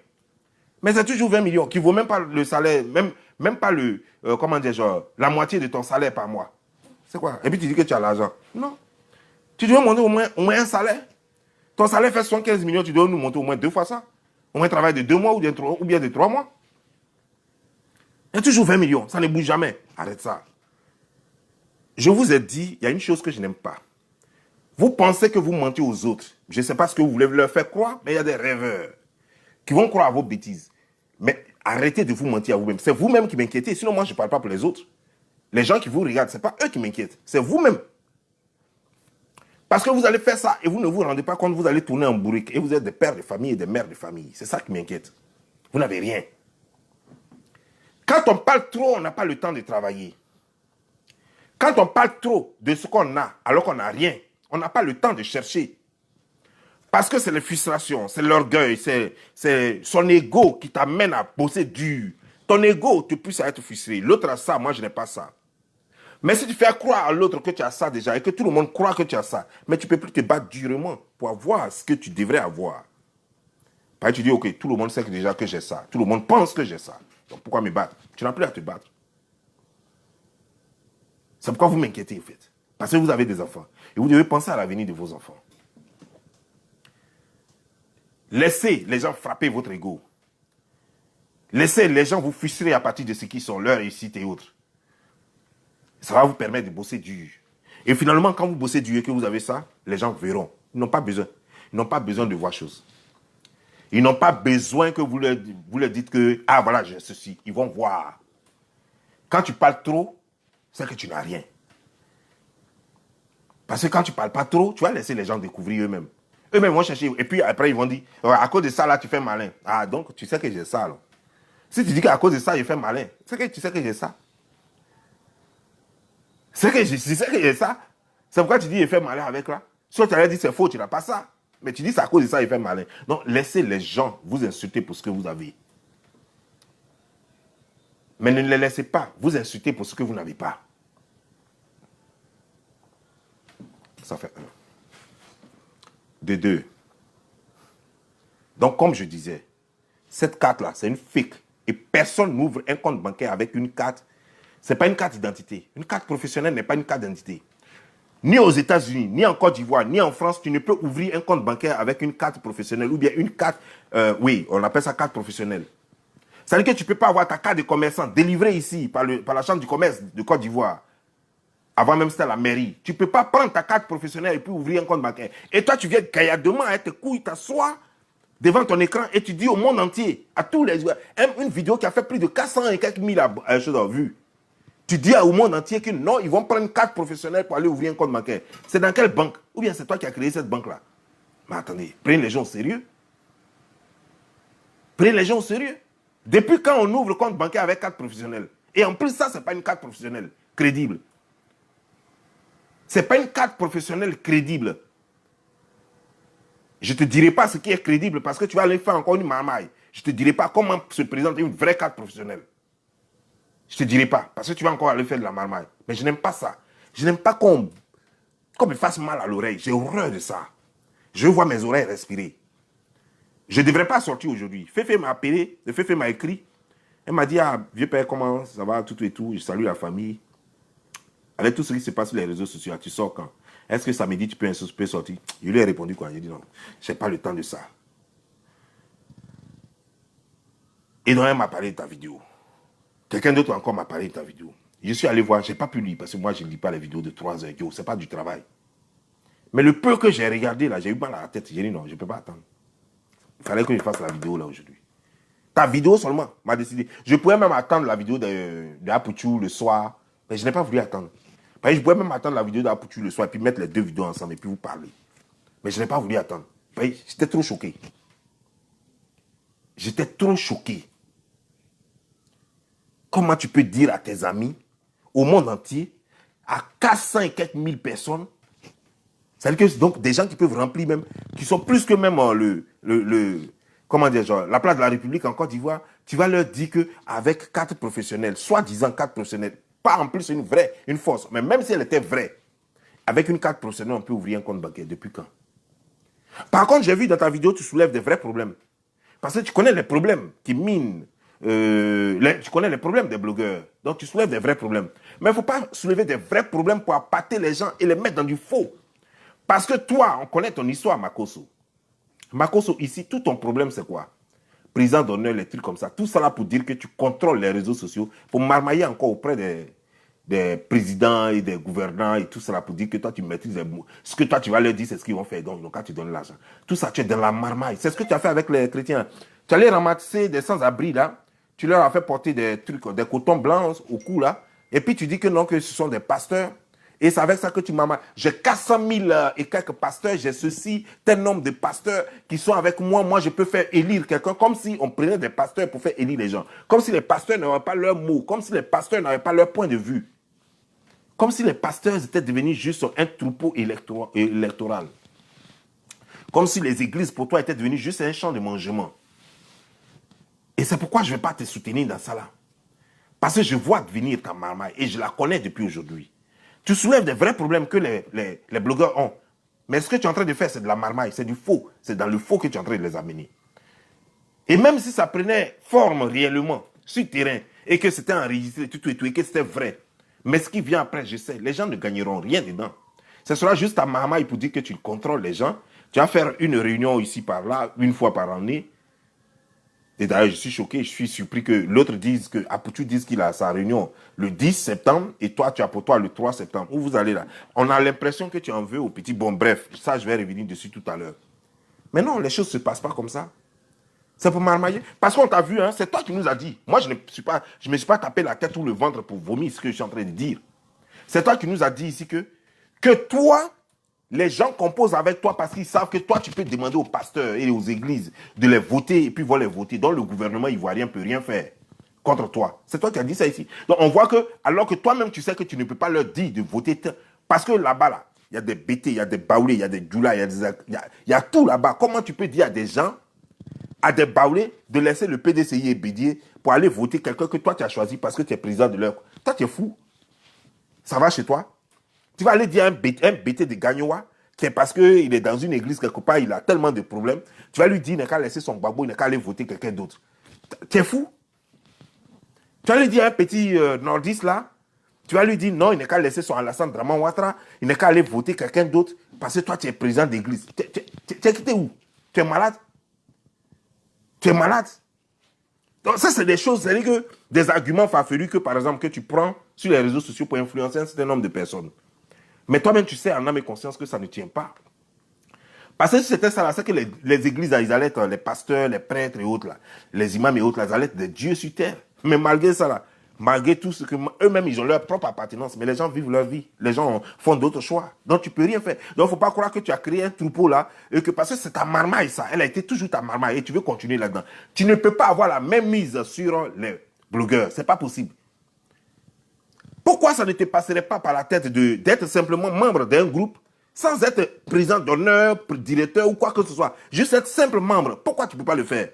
[SPEAKER 1] Mais c'est toujours 20 millions, qui ne vaut même pas le salaire, même pas le, comment dire, genre, la moitié de ton salaire par mois. C'est quoi? Et puis tu dis que tu as l'argent. Non. Tu dois montrer au moins un salaire. Ton salaire fait 75 millions, tu dois nous montrer au moins 2 fois ça. Au moins un travail de 2 mois ou bien de 3 mois. Il y a toujours 20 millions, ça ne bouge jamais. Arrête ça. Je vous ai dit, il y a une chose que je n'aime pas. Vous pensez que vous mentez aux autres. Je ne sais pas ce que vous voulez leur faire croire, mais il y a des rêveurs qui vont croire à vos bêtises. Mais arrêtez de vous mentir à vous-même. C'est vous-même qui m'inquiétez. Sinon, moi, je ne parle pas pour les autres. Les gens qui vous regardent, ce n'est pas eux qui m'inquiètent. C'est vous-même. Parce que vous allez faire ça et vous ne vous rendez pas compte, vous allez tourner en bourrique. Et vous êtes des pères de famille et des mères de famille. C'est ça qui m'inquiète. Vous n'avez rien. Quand on parle trop, on n'a pas le temps de travailler. Quand on parle trop de ce qu'on a, alors qu'on n'a rien, on n'a pas le temps de chercher. Parce que c'est les frustrations, c'est l'orgueil, c'est son ego qui t'amène à bosser dur. Ton ego te pousse à être frustré. L'autre a ça, moi je n'ai pas ça. Mais si tu fais croire à l'autre que tu as ça déjà et que tout le monde croit que tu as ça, mais tu ne peux plus te battre durement pour avoir ce que tu devrais avoir. Parce que tu dis, ok, tout le monde sait déjà que j'ai ça. Tout le monde pense que j'ai ça. Donc pourquoi me battre? Tu n'as plus à te battre. C'est pourquoi vous m'inquiétez en fait. Parce que vous avez des enfants. Et vous devez penser à l'avenir de vos enfants. Laissez les gens frapper votre ego. Laissez les gens vous frustrer à partir de ce qui sont leurs réussites et autres. Ça va vous permettre de bosser dur. Et finalement, quand vous bossez dur et que vous avez ça, les gens verront. Ils n'ont pas besoin. Ils n'ont pas besoin de voir chose. Ils n'ont pas besoin que vous leur dites que, ah voilà, j'ai ceci. Ils vont voir. Quand tu parles trop, c'est que tu n'as rien. Parce que quand tu ne parles pas trop, tu vas laisser les gens découvrir eux-mêmes. Eux-mêmes vont chercher. Et puis après, ils vont dire, à cause de ça, là, tu fais malin. Ah, donc tu sais que j'ai ça, là. Si tu dis qu'à cause de ça, je fais malin, c'est que tu sais que j'ai ça. C'est que tu sais que j'ai ça. C'est pourquoi tu dis, il fait malin avec là. Si tu avais dit c'est faux, tu n'as pas ça. Mais tu dis, c'est à cause de ça, il fait malin. Donc, laissez les gens vous insulter pour ce que vous avez. Mais ne les laissez pas vous insulter pour ce que vous n'avez pas. Ça fait 1. De 2. Donc, comme je disais, cette carte-là, c'est une fake. Et personne n'ouvre un compte bancaire avec une carte. Ce n'est pas une carte d'identité. Une carte professionnelle n'est pas une carte d'identité. Ni aux États-Unis, ni en Côte d'Ivoire, ni en France, tu ne peux ouvrir un compte bancaire avec une carte professionnelle ou bien une carte, oui, on appelle ça carte professionnelle. C'est-à-dire que tu ne peux pas avoir ta carte de commerçant délivrée ici par la Chambre du commerce de Côte d'Ivoire. Avant même c'était la mairie. Tu ne peux pas prendre ta carte professionnelle et puis ouvrir un compte bancaire. Et toi, tu viens gaillardement avec tes couilles, t'assois devant ton écran et tu dis au monde entier, à tous les joueurs, une vidéo qui a fait plus de 400 et quelques mille vues. Tu dis au monde entier que non, ils vont prendre une carte professionnelle pour aller ouvrir un compte bancaire. C'est dans quelle banque? Ou bien c'est toi qui as créé cette banque-là? Mais attendez, prenez les gens au sérieux. Prenez les gens au sérieux. Depuis quand on ouvre un compte bancaire avec carte professionnelle? Et en plus, ça, ce n'est pas une carte professionnelle crédible. Ce n'est pas une carte professionnelle crédible. Je ne te dirai pas ce qui est crédible parce que tu vas aller faire encore une marmaille. Je ne te dirai pas comment se présenter une vraie carte professionnelle. Je ne te dirai pas parce que tu vas encore aller faire de la marmaille. Mais je n'aime pas ça. Je n'aime pas qu'on me fasse mal à l'oreille. J'ai horreur de ça. Je veux voir mes oreilles respirer. Je ne devrais pas sortir aujourd'hui. Féfé m'a appelé, Féfé m'a écrit. Elle m'a dit, ah, vieux père, comment ça va, tout et tout. Je salue la famille. Avec tout ce qui se passe sur les réseaux sociaux, tu sors quand? Est-ce que samedi, tu peux sortir? Je lui ai répondu quoi? J'ai dit non, je n'ai pas le temps de ça. Et donc, elle m'a parlé de ta vidéo. Quelqu'un d'autre encore m'a parlé de ta vidéo. Je suis allé voir, je n'ai pas pu lire, parce que moi, je ne lis pas les vidéos de 3 heures. Ce n'est pas du travail. Mais le peu que j'ai regardé, là, j'ai eu mal à la tête. J'ai dit non, je ne peux pas attendre. Il fallait que je fasse la vidéo, là, aujourd'hui. Ta vidéo seulement m'a décidé. Je pouvais même attendre la vidéo de Apuchu le soir, mais je n'ai pas voulu attendre. Je pouvais même attendre la vidéo d'Apuchu le soir, et puis mettre les 2 vidéos ensemble, et puis vous parler. Mais je n'ai pas voulu attendre. J'étais trop choqué. J'étais trop choqué. Comment tu peux dire à tes amis, au monde entier, à 400 et quelques mille personnes, c'est-à-dire que donc des gens qui peuvent remplir même, qui sont plus que même comment dire, genre, la place de la République en Côte d'Ivoire, tu vas leur dire qu'avec 4 professionnels, soi-disant 4 professionnels, pas en plus une force, mais même si elle était vraie, avec une carte professionnelle, on peut ouvrir un compte bancaire. Depuis quand? Par contre, j'ai vu dans ta vidéo, tu soulèves des vrais problèmes. Parce que tu connais les problèmes qui minent, tu connais les problèmes des blogueurs. Donc, tu soulèves des vrais problèmes. Mais il ne faut pas soulever des vrais problèmes pour appâter les gens et les mettre dans du faux. Parce que toi, on connaît ton histoire, Makosso. Makosso, ici, tout ton problème, c'est quoi? Président d'honneur, les trucs comme ça. Tout ça là pour dire que tu contrôles les réseaux sociaux, pour marmailler encore auprès des présidents et des gouvernants et tout ça là pour dire que toi, tu maîtrises les mots. Ce que toi, tu vas leur dire, c'est ce qu'ils vont faire. Donc, quand tu donnes l'argent. Tout ça, tu es dans la marmaille. C'est ce que tu as fait avec les chrétiens. Tu allais ramasser des sans-abri là. Tu leur as fait porter des trucs, des cotons blancs au cou là. Et puis, tu dis que non, que ce sont des pasteurs. Et c'est avec ça que tu m'as... J'ai 400 000 et quelques pasteurs, j'ai ceci, tel nombre de pasteurs qui sont avec moi. Moi, je peux faire élire quelqu'un comme si on prenait des pasteurs pour faire élire les gens. Comme si les pasteurs n'avaient pas leur mot, comme si les pasteurs n'avaient pas leur point de vue. Comme si les pasteurs étaient devenus juste un troupeau électoral. Comme si les églises pour toi étaient devenues juste un champ de mangement. Et c'est pourquoi je ne vais pas te soutenir dans ça là. Parce que je vois venir ta marmaille et je la connais depuis aujourd'hui. Tu soulèves des vrais problèmes que les blogueurs ont. Mais ce que tu es en train de faire, c'est de la marmaille, c'est du faux. C'est dans le faux que tu es en train de les amener. Et même si ça prenait forme réellement sur le terrain et que c'était enregistré, tout, et que c'était vrai, mais ce qui vient après, je sais, les gens ne gagneront rien dedans. Ce sera juste ta marmaille pour dire que tu contrôles les gens. Tu vas faire une réunion ici par là, une fois par année. Et d'ailleurs, je suis choqué, je suis surpris que l'autre dise, que Aputu dise qu'il a sa réunion le 10 septembre et toi, tu as pour toi le 3 septembre. Où vous allez là? On a l'impression que tu en veux au petit. Bon, bref, ça, je vais revenir dessus tout à l'heure. Mais non, les choses ne se passent pas comme ça. C'est pour marmailler. Parce qu'on t'a vu, hein, c'est toi qui nous as dit. Moi, je ne me suis pas tapé la tête ou le ventre pour vomir ce que je suis en train de dire. C'est toi qui nous as dit ici que toi, les gens composent avec toi parce qu'ils savent que toi, tu peux demander aux pasteurs et aux églises de les voter et puis vont les voter. Donc, le gouvernement ivoirien ne peut rien faire contre toi. C'est toi qui as dit ça ici. Donc, on voit que, alors que toi-même, tu sais que tu ne peux pas leur dire de voter. Parce que là-bas, là, il y a des BT, il y a des Baoulés, il y a des Djoula, il y a tout là-bas. Comment tu peux dire à des gens, à des Baoulés, de laisser le PDCI et Bédier pour aller voter quelqu'un que toi, tu as choisi parce que tu es président de leur... Toi, tu es fou. Ça va chez toi? Tu vas aller dire un BT de Gagnoa, qui est parce qu'il est dans une église quelque part, il a tellement de problèmes. Tu vas lui dire, il n'a qu'à laisser son babou, il n'a qu'à aller voter quelqu'un d'autre. Tu es fou? Tu vas lui dire un petit nordiste là, tu vas lui dire non, il n'a qu'à laisser son Alassane Draman Ouattara, il n'a qu'à aller voter quelqu'un d'autre, parce que toi, tu es président d'église. Tu es quitté où? Tu es malade? Tu es malade? Donc ça, c'est des choses, c'est-à-dire que des arguments farfelus que, par exemple, que tu prends sur les réseaux sociaux pour influencer un certain nombre de personnes. Mais toi-même, tu sais en âme et conscience que ça ne tient pas. Parce que si c'était ça, c'est que les églises, là, ils allaient être les pasteurs, les prêtres et autres, là, les imams et autres, là, ils allaient être des dieux sur terre. Mais malgré ça, là, malgré tout ce que eux-mêmes, ils ont leur propre appartenance, mais les gens vivent leur vie. Les gens font d'autres choix. Donc, tu ne peux rien faire. Donc, il ne faut pas croire que tu as créé un troupeau là, et que parce que c'est ta marmaille, ça. Elle a été toujours ta marmaille, et tu veux continuer là-dedans. Tu ne peux pas avoir la même mise sur les blogueurs. Ce n'est pas possible. Pourquoi ça ne te passerait pas par la tête d'être simplement membre d'un groupe sans être président d'honneur, directeur ou quoi que ce soit? Juste être simple membre. Pourquoi tu ne peux pas le faire?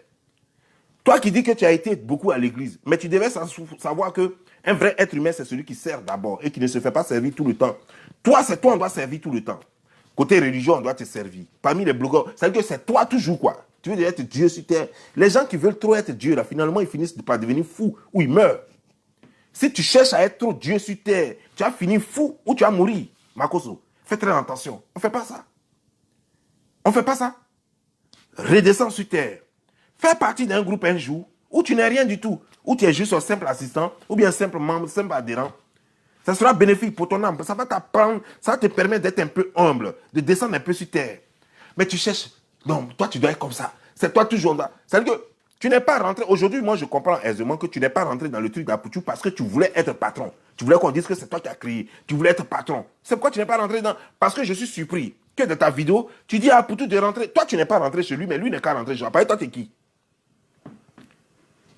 [SPEAKER 1] Toi qui dis que tu as été beaucoup à l'église, mais tu devais savoir qu'un vrai être humain, c'est celui qui sert d'abord et qui ne se fait pas servir tout le temps. Toi, c'est toi, on doit servir tout le temps. Côté religion, on doit te servir. Parmi les blogueurs, c'est-à-dire que c'est toi toujours, quoi. Tu veux être Dieu sur terre. Les gens qui veulent trop être Dieu, là, finalement, ils finissent par devenir fous ou ils meurent. Si tu cherches à être trop Dieu sur terre, tu vas finir fou ou tu vas mourir. Makoso, fais très attention. On ne fait pas ça. On ne fait pas ça. Redescends sur terre. Fais partie d'un groupe un jour où tu n'es rien du tout, où tu es juste un simple assistant ou bien un simple membre, simple adhérent. Ça sera bénéfique pour ton âme. Ça va t'apprendre, ça va te permettre d'être un peu humble, de descendre un peu sur terre. Mais tu cherches, non, toi tu dois être comme ça. C'est toi toujours là. C'est-à-dire que tu n'es pas rentré, aujourd'hui moi je comprends aisément que tu n'es pas rentré dans le truc d'Apoutou parce que tu voulais être patron. Tu voulais qu'on dise que c'est toi qui as créé. Tu voulais être patron. C'est pourquoi tu n'es pas rentré dans... Parce que je suis surpris que dans ta vidéo, tu dis à Apoutou de rentrer. Toi tu n'es pas rentré chez lui, mais lui n'est qu'à rentrer chez toi. Toi tu es qui?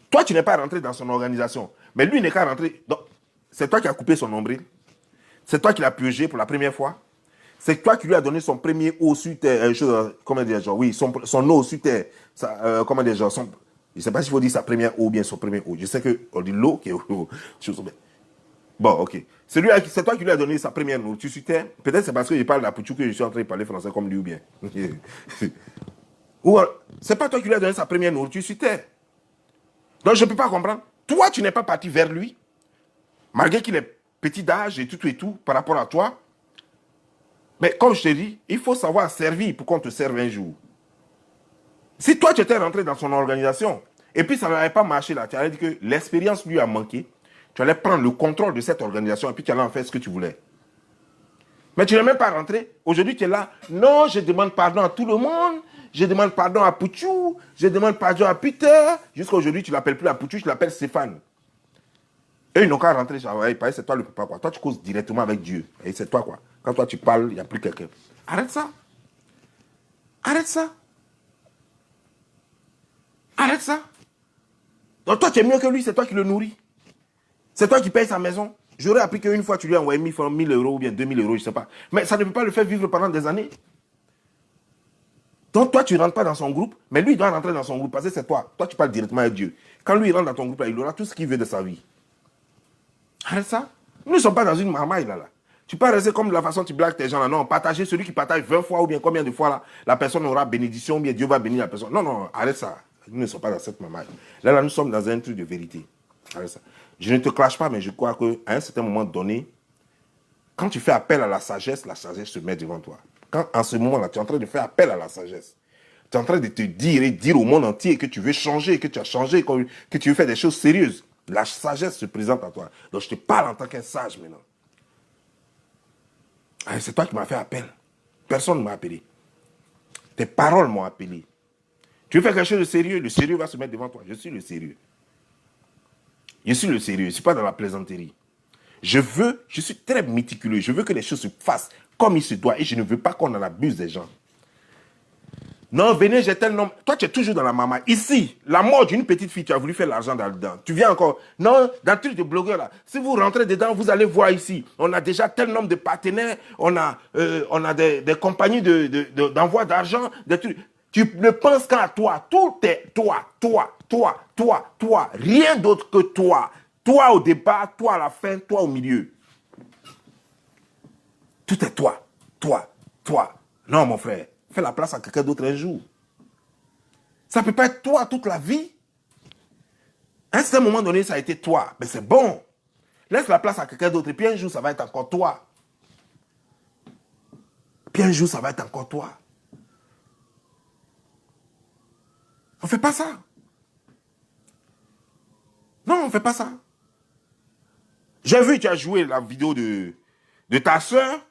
[SPEAKER 1] Toi tu n'es pas rentré dans son organisation, mais lui n'est qu'à rentrer. Donc, c'est toi qui as coupé son nombril. C'est toi qui l'as purgé pour la première fois. C'est toi qui lui as donné son premier eau sur terre. Comment dire, genre, oui, son eau sur terre. Comment dire, genre, je ne sais pas s'il faut dire sa première eau ou bien son premier eau. Je sais qu'on dit l'eau qui est eau. Bon, ok. C'est toi qui lui as donné sa première nourriture sur terre. Peut-être c'est parce que je parle d'Apoutou que je suis en train de parler français comme lui ou bien. Ou c'est pas toi qui lui as donné sa première nourriture sur terre. Donc je ne peux pas comprendre. Toi, tu n'es pas parti vers lui, malgré qu'il est petit d'âge et tout, par rapport à toi. Mais comme je te dis, il faut savoir servir pour qu'on te serve un jour. Si toi, tu étais rentré dans son organisation, et puis ça n'avait pas marché là, tu allais dire que l'expérience lui a manqué, tu allais prendre le contrôle de cette organisation et puis tu allais en faire ce que tu voulais. Mais tu n'es même pas rentré. Aujourd'hui, tu es là. Non, je demande pardon à tout le monde. Je demande pardon à Pouchou. Je demande pardon à Peter. Jusqu'à aujourd'hui, tu ne l'appelles plus à Pouchou, tu l'appelles Stéphane. Eux, ils n'ont qu'à rentrer. C'est toi le papa, quoi. Toi, tu causes directement avec Dieu. Et c'est toi, quoi. Quand toi, tu parles, il n'y a plus quelqu'un. Arrête ça. Arrête ça. Arrête ça. Donc, toi, tu es mieux que lui. C'est toi qui le nourris. C'est toi qui payes sa maison. J'aurais appris qu'une fois, tu lui as envoyé 1000 euros ou bien 2000 euros, je ne sais pas. Mais ça ne peut pas le faire vivre pendant des années. Donc, toi, tu ne rentres pas dans son groupe, mais lui, il doit rentrer dans son groupe parce que c'est toi. Toi, tu parles directement avec Dieu. Quand lui, il rentre dans ton groupe, là, il aura tout ce qu'il veut de sa vie. Arrête ça. Nous ne sommes pas dans une marmaille, là. Tu peux rester comme de la façon dont tu blagues tes gens, là. Non, partager celui qui partage 20 fois ou bien combien de fois, là, la personne aura bénédiction ou bien Dieu va bénir la personne. Non, non, arrête ça. Nous ne sommes pas dans cette marmaille. Là, nous sommes dans un truc de vérité. Arrête ça. Je ne te clash pas, mais je crois qu'à un certain moment donné, quand tu fais appel à la sagesse se met devant toi. Quand en ce moment-là, tu es en train de faire appel à la sagesse, tu es en train de te dire et dire au monde entier que tu veux changer, que tu as changé, que tu veux faire des choses sérieuses, la sagesse se présente à toi. Donc je te parle en tant qu'un sage maintenant. C'est toi qui m'as fait appel. Personne ne m'a appelé. Tes paroles m'ont appelé. Tu veux faire quelque chose de sérieux, le sérieux va se mettre devant toi. Je suis le sérieux. Je suis le sérieux, je ne suis pas dans la plaisanterie. Je suis très méticuleux, je veux que les choses se fassent comme il se doit et je ne veux pas qu'on en abuse des gens. Non, venez, j'ai tel nom. Toi, tu es toujours dans la maman. Ici, la mort d'une petite fille, tu as voulu faire l'argent dedans. Tu viens encore. Non, dans le truc de blogueur, là, si vous rentrez dedans, vous allez voir ici. On a déjà tel nombre de partenaires, on a des compagnies d'envoi d'argent, des trucs. Tu ne penses qu'à toi. Tout est toi. Rien d'autre que toi. Toi au départ, toi à la fin, toi au milieu. Tout est toi. Non, mon frère, fais la place à quelqu'un d'autre un jour. Ça ne peut pas être toi toute la vie. À un certain moment donné, ça a été toi. Mais c'est bon. Laisse la place à quelqu'un d'autre et puis un jour, ça va être encore toi. Puis un jour, ça va être encore toi. On ne fait pas ça. Non, on ne fait pas ça. J'ai vu, tu as joué la vidéo de ta soeur.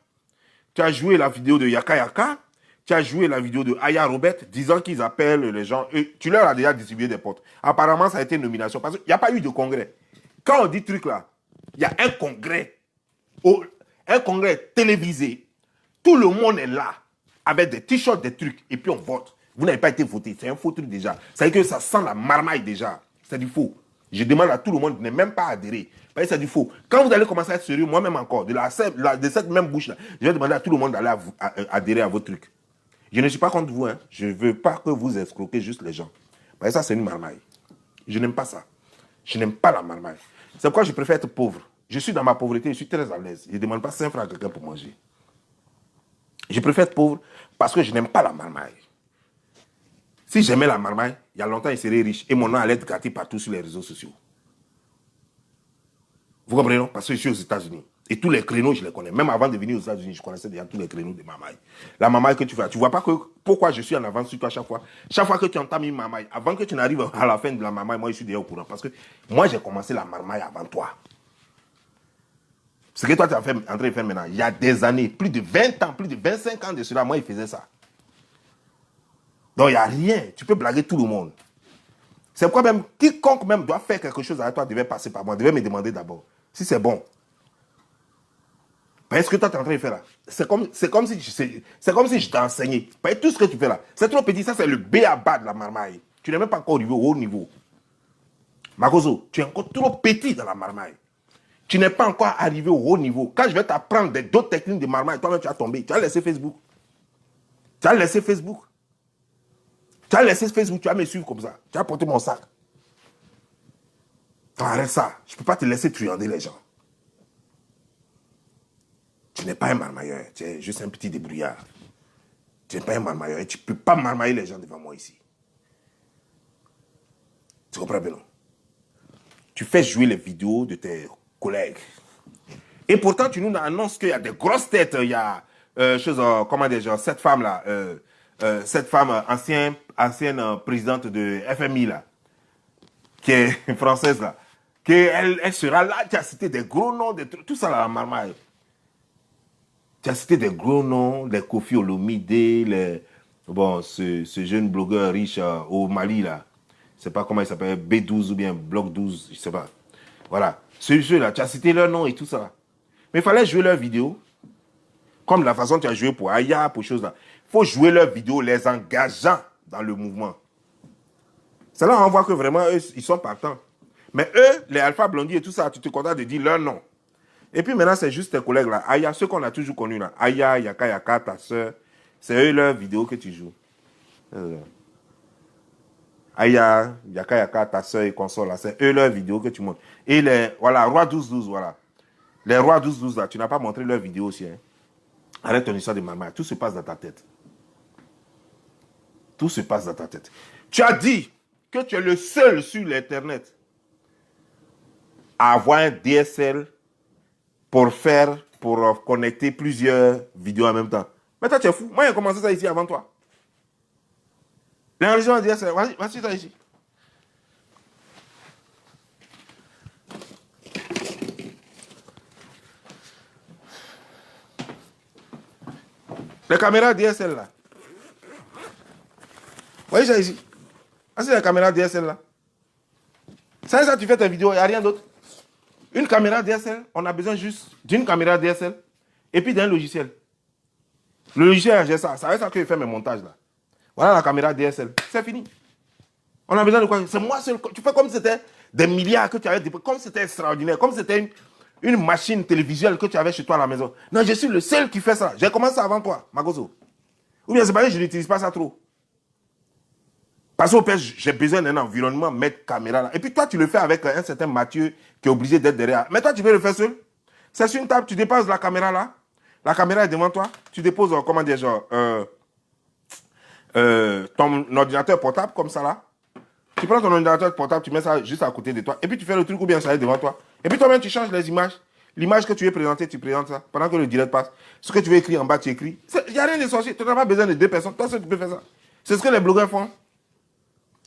[SPEAKER 1] Tu as joué la vidéo de Yaka Yaka. Tu as joué la vidéo de Aya Robert disant qu'ils appellent les gens. Et tu leur as déjà distribué des potes. Apparemment, ça a été une nomination. Parce qu'il n'y a pas eu de congrès. Quand on dit truc là, il y a un congrès. Un congrès télévisé. Tout le monde est là. Avec des t-shirts, des trucs. Et puis on vote. Vous n'avez pas été voté. C'est un faux truc déjà. Ça veut dire que ça sent la marmaille déjà. C'est du faux. Je demande à tout le monde de ne même pas adhérer. Parce que c'est du faux. Quand vous allez commencer à être sérieux, moi-même encore, de cette même bouche-là, je vais demander à tout le monde d'aller adhérer à vos trucs. Je ne suis pas contre vous. Hein. Je ne veux pas que vous escroquez juste les gens. Parce que ça, c'est une marmaille. Je n'aime pas ça. Je n'aime pas la marmaille. C'est pourquoi je préfère être pauvre. Je suis dans ma pauvreté, je suis très à l'aise. Je ne demande pas 5 francs à quelqu'un pour manger. Je préfère être pauvre parce que je n'aime pas la marmaille. Si j'aimais la marmaille, il y a longtemps, il serait riche. Et mon nom allait être gâté partout sur les réseaux sociaux. Vous comprenez, non? Parce que je suis aux États-Unis. Et tous les créneaux, je les connais. Même avant de venir aux États-Unis, je connaissais déjà tous les créneaux de marmaille. La marmaille que tu fais, tu vois pas que pourquoi je suis en avance sur toi à chaque fois. Chaque fois que tu entends une marmaille, avant que tu n'arrives à la fin de la marmaille, moi, je suis déjà au courant. Parce que moi, j'ai commencé la marmaille avant toi. Ce que toi, tu es en train de faire maintenant, il y a des années, plus de 20 ans, plus de 25 ans de cela, moi, il faisait ça. Donc, il n'y a rien. Tu peux blaguer tout le monde. C'est pourquoi même, quiconque même doit faire quelque chose avec toi devait passer par moi, devait me demander d'abord si c'est bon. Parce que toi, tu es en train de faire là. C'est comme si je t'ai enseigné. Parce que tout ce que tu fais là, c'est trop petit. Ça, c'est le B à bas de la marmaille. Tu n'es même pas encore arrivé au haut niveau. Makoso, tu es encore trop petit dans la marmaille. Tu n'es pas encore arrivé au haut niveau. Quand je vais t'apprendre d'autres techniques de marmaille, toi-même, tu as tombé. Tu as laissé Facebook. Tu as laissé Facebook. Tu as laissé Facebook, tu vas me suivre comme ça. Tu as porté mon sac. Arrête ça. Je ne peux pas te laisser truander les gens. Tu n'es pas un marmailleur, tu es juste un petit débrouillard. Tu n'es pas un marmailleur et tu ne peux pas marmailler les gens devant moi ici. Tu comprends bien, non? Tu fais jouer les vidéos de tes collègues. Et pourtant, tu nous annonces qu'il y a des grosses têtes. Il y a, comment dire, cette femme-là, cette femme ancienne présidente de FMI, là, qui est française, là, qu'elle sera là. Tu as cité des gros noms, tout ça, là, la marmaille. Tu as cité des gros noms, les Kofi Olomide, ce jeune blogueur riche au Mali, là. Je ne sais pas comment il s'appelle, B12 ou bien Bloc 12, je ne sais pas. Voilà. Ceux-là, tu as cité leur nom et tout ça. Mais il fallait jouer leurs vidéos. Comme la façon dont tu as joué pour Aya, pour choses là. Il faut jouer leurs vidéos, les engageant dans le mouvement. C'est là on voit que vraiment, eux, ils sont partants. Mais eux, les Alpha Blondie et tout ça, tu te contentes de dire leur nom. Et puis maintenant, c'est juste tes collègues là. Aya, ceux qu'on a toujours connus là. Aya, Yaka Yaka, ta soeur. C'est eux leurs vidéos que tu joues. Aya, Yaka Yaka, ta soeur et consort là. C'est eux leurs vidéos que tu montres. Et les, voilà, Roi 12-12, voilà. Les Rois 12-12 là, tu n'as pas montré leurs vidéos aussi. Hein. Arrête ton histoire de marmaille. Tout se passe dans ta tête. Tout se passe dans ta tête. Tu as dit que tu es le seul sur l'Internet à avoir un DSL pour connecter plusieurs vidéos en même temps. Mais toi, tu es fou. Moi, j'ai commencé ça ici avant toi. L'enregistrement DSL, voici ça ici. Les caméras DSL là. Voyez ça ici. Ah, c'est la caméra DSL là. Ça, tu fais tes vidéos, il n'y a rien d'autre. Une caméra DSL, on a besoin juste d'une caméra DSL et puis d'un logiciel. Le logiciel, j'ai ça. C'est avec ça que je fais mes montages là. Voilà la caméra DSL. C'est fini. On a besoin de quoi? C'est moi seul. Tu fais comme si c'était des milliards que tu avais, comme si c'était extraordinaire, comme si c'était une machine télévisuelle que tu avais chez toi à la maison. Non, je suis le seul qui fait ça. J'ai commencé avant toi, Magoso. Ou bien c'est parce que je n'utilise pas ça trop. Parce que j'ai besoin d'un environnement, mettre caméra là. Et puis toi, tu le fais avec un certain Mathieu qui est obligé d'être derrière. Mais toi, tu veux le faire seul. C'est sur une table, tu déposes la caméra là. La caméra est devant toi. Tu déposes, comment dire, genre, ton ordinateur portable comme ça là. Tu prends ton ordinateur portable, tu mets ça juste à côté de toi. Et puis tu fais le truc ou bien ça est devant toi. Et puis toi-même, tu changes les images. L'image que tu veux présenter, tu présentes ça. Pendant que le direct passe. Ce que tu veux écrire en bas, tu écris. Il n'y a rien de sorcier. Tu n'as pas besoin de deux personnes. Toi seul, tu peux faire ça. C'est ce que les blogueurs font.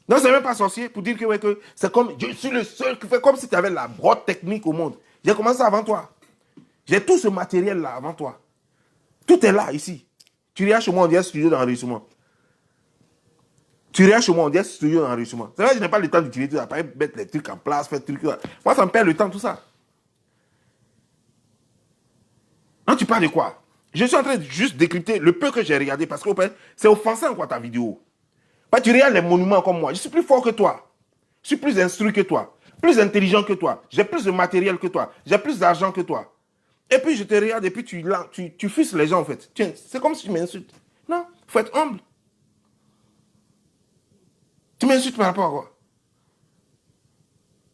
[SPEAKER 1] Non, c'est même pas sorcier pour dire que, ouais, que c'est comme, je suis le seul qui fait comme si tu avais la brotte technique au monde. J'ai commencé avant toi. J'ai tout ce matériel-là avant toi. Tout est là, ici. Tu regardes chez moi, on dirait studio d'enregistrement. Tu regardes chez moi, on dirait studio d'enregistrement. C'est vrai que je n'ai pas le temps d'utiliser tout ça. Pas mettre les trucs en place, faire des trucs. Moi, ça me perd le temps, tout ça. Non, tu parles de quoi? Je suis en train de juste décrypter le peu que j'ai regardé parce que c'est offensant, quoi, ta vidéo. Tu regardes les monuments comme moi. Je suis plus fort que toi. Je suis plus instruit que toi. Plus intelligent que toi. J'ai plus de matériel que toi. J'ai plus d'argent que toi. Et puis je te regarde et puis tu fusses les gens en fait. C'est comme si tu m'insultes. Non, il faut être humble. Tu m'insultes par rapport à quoi?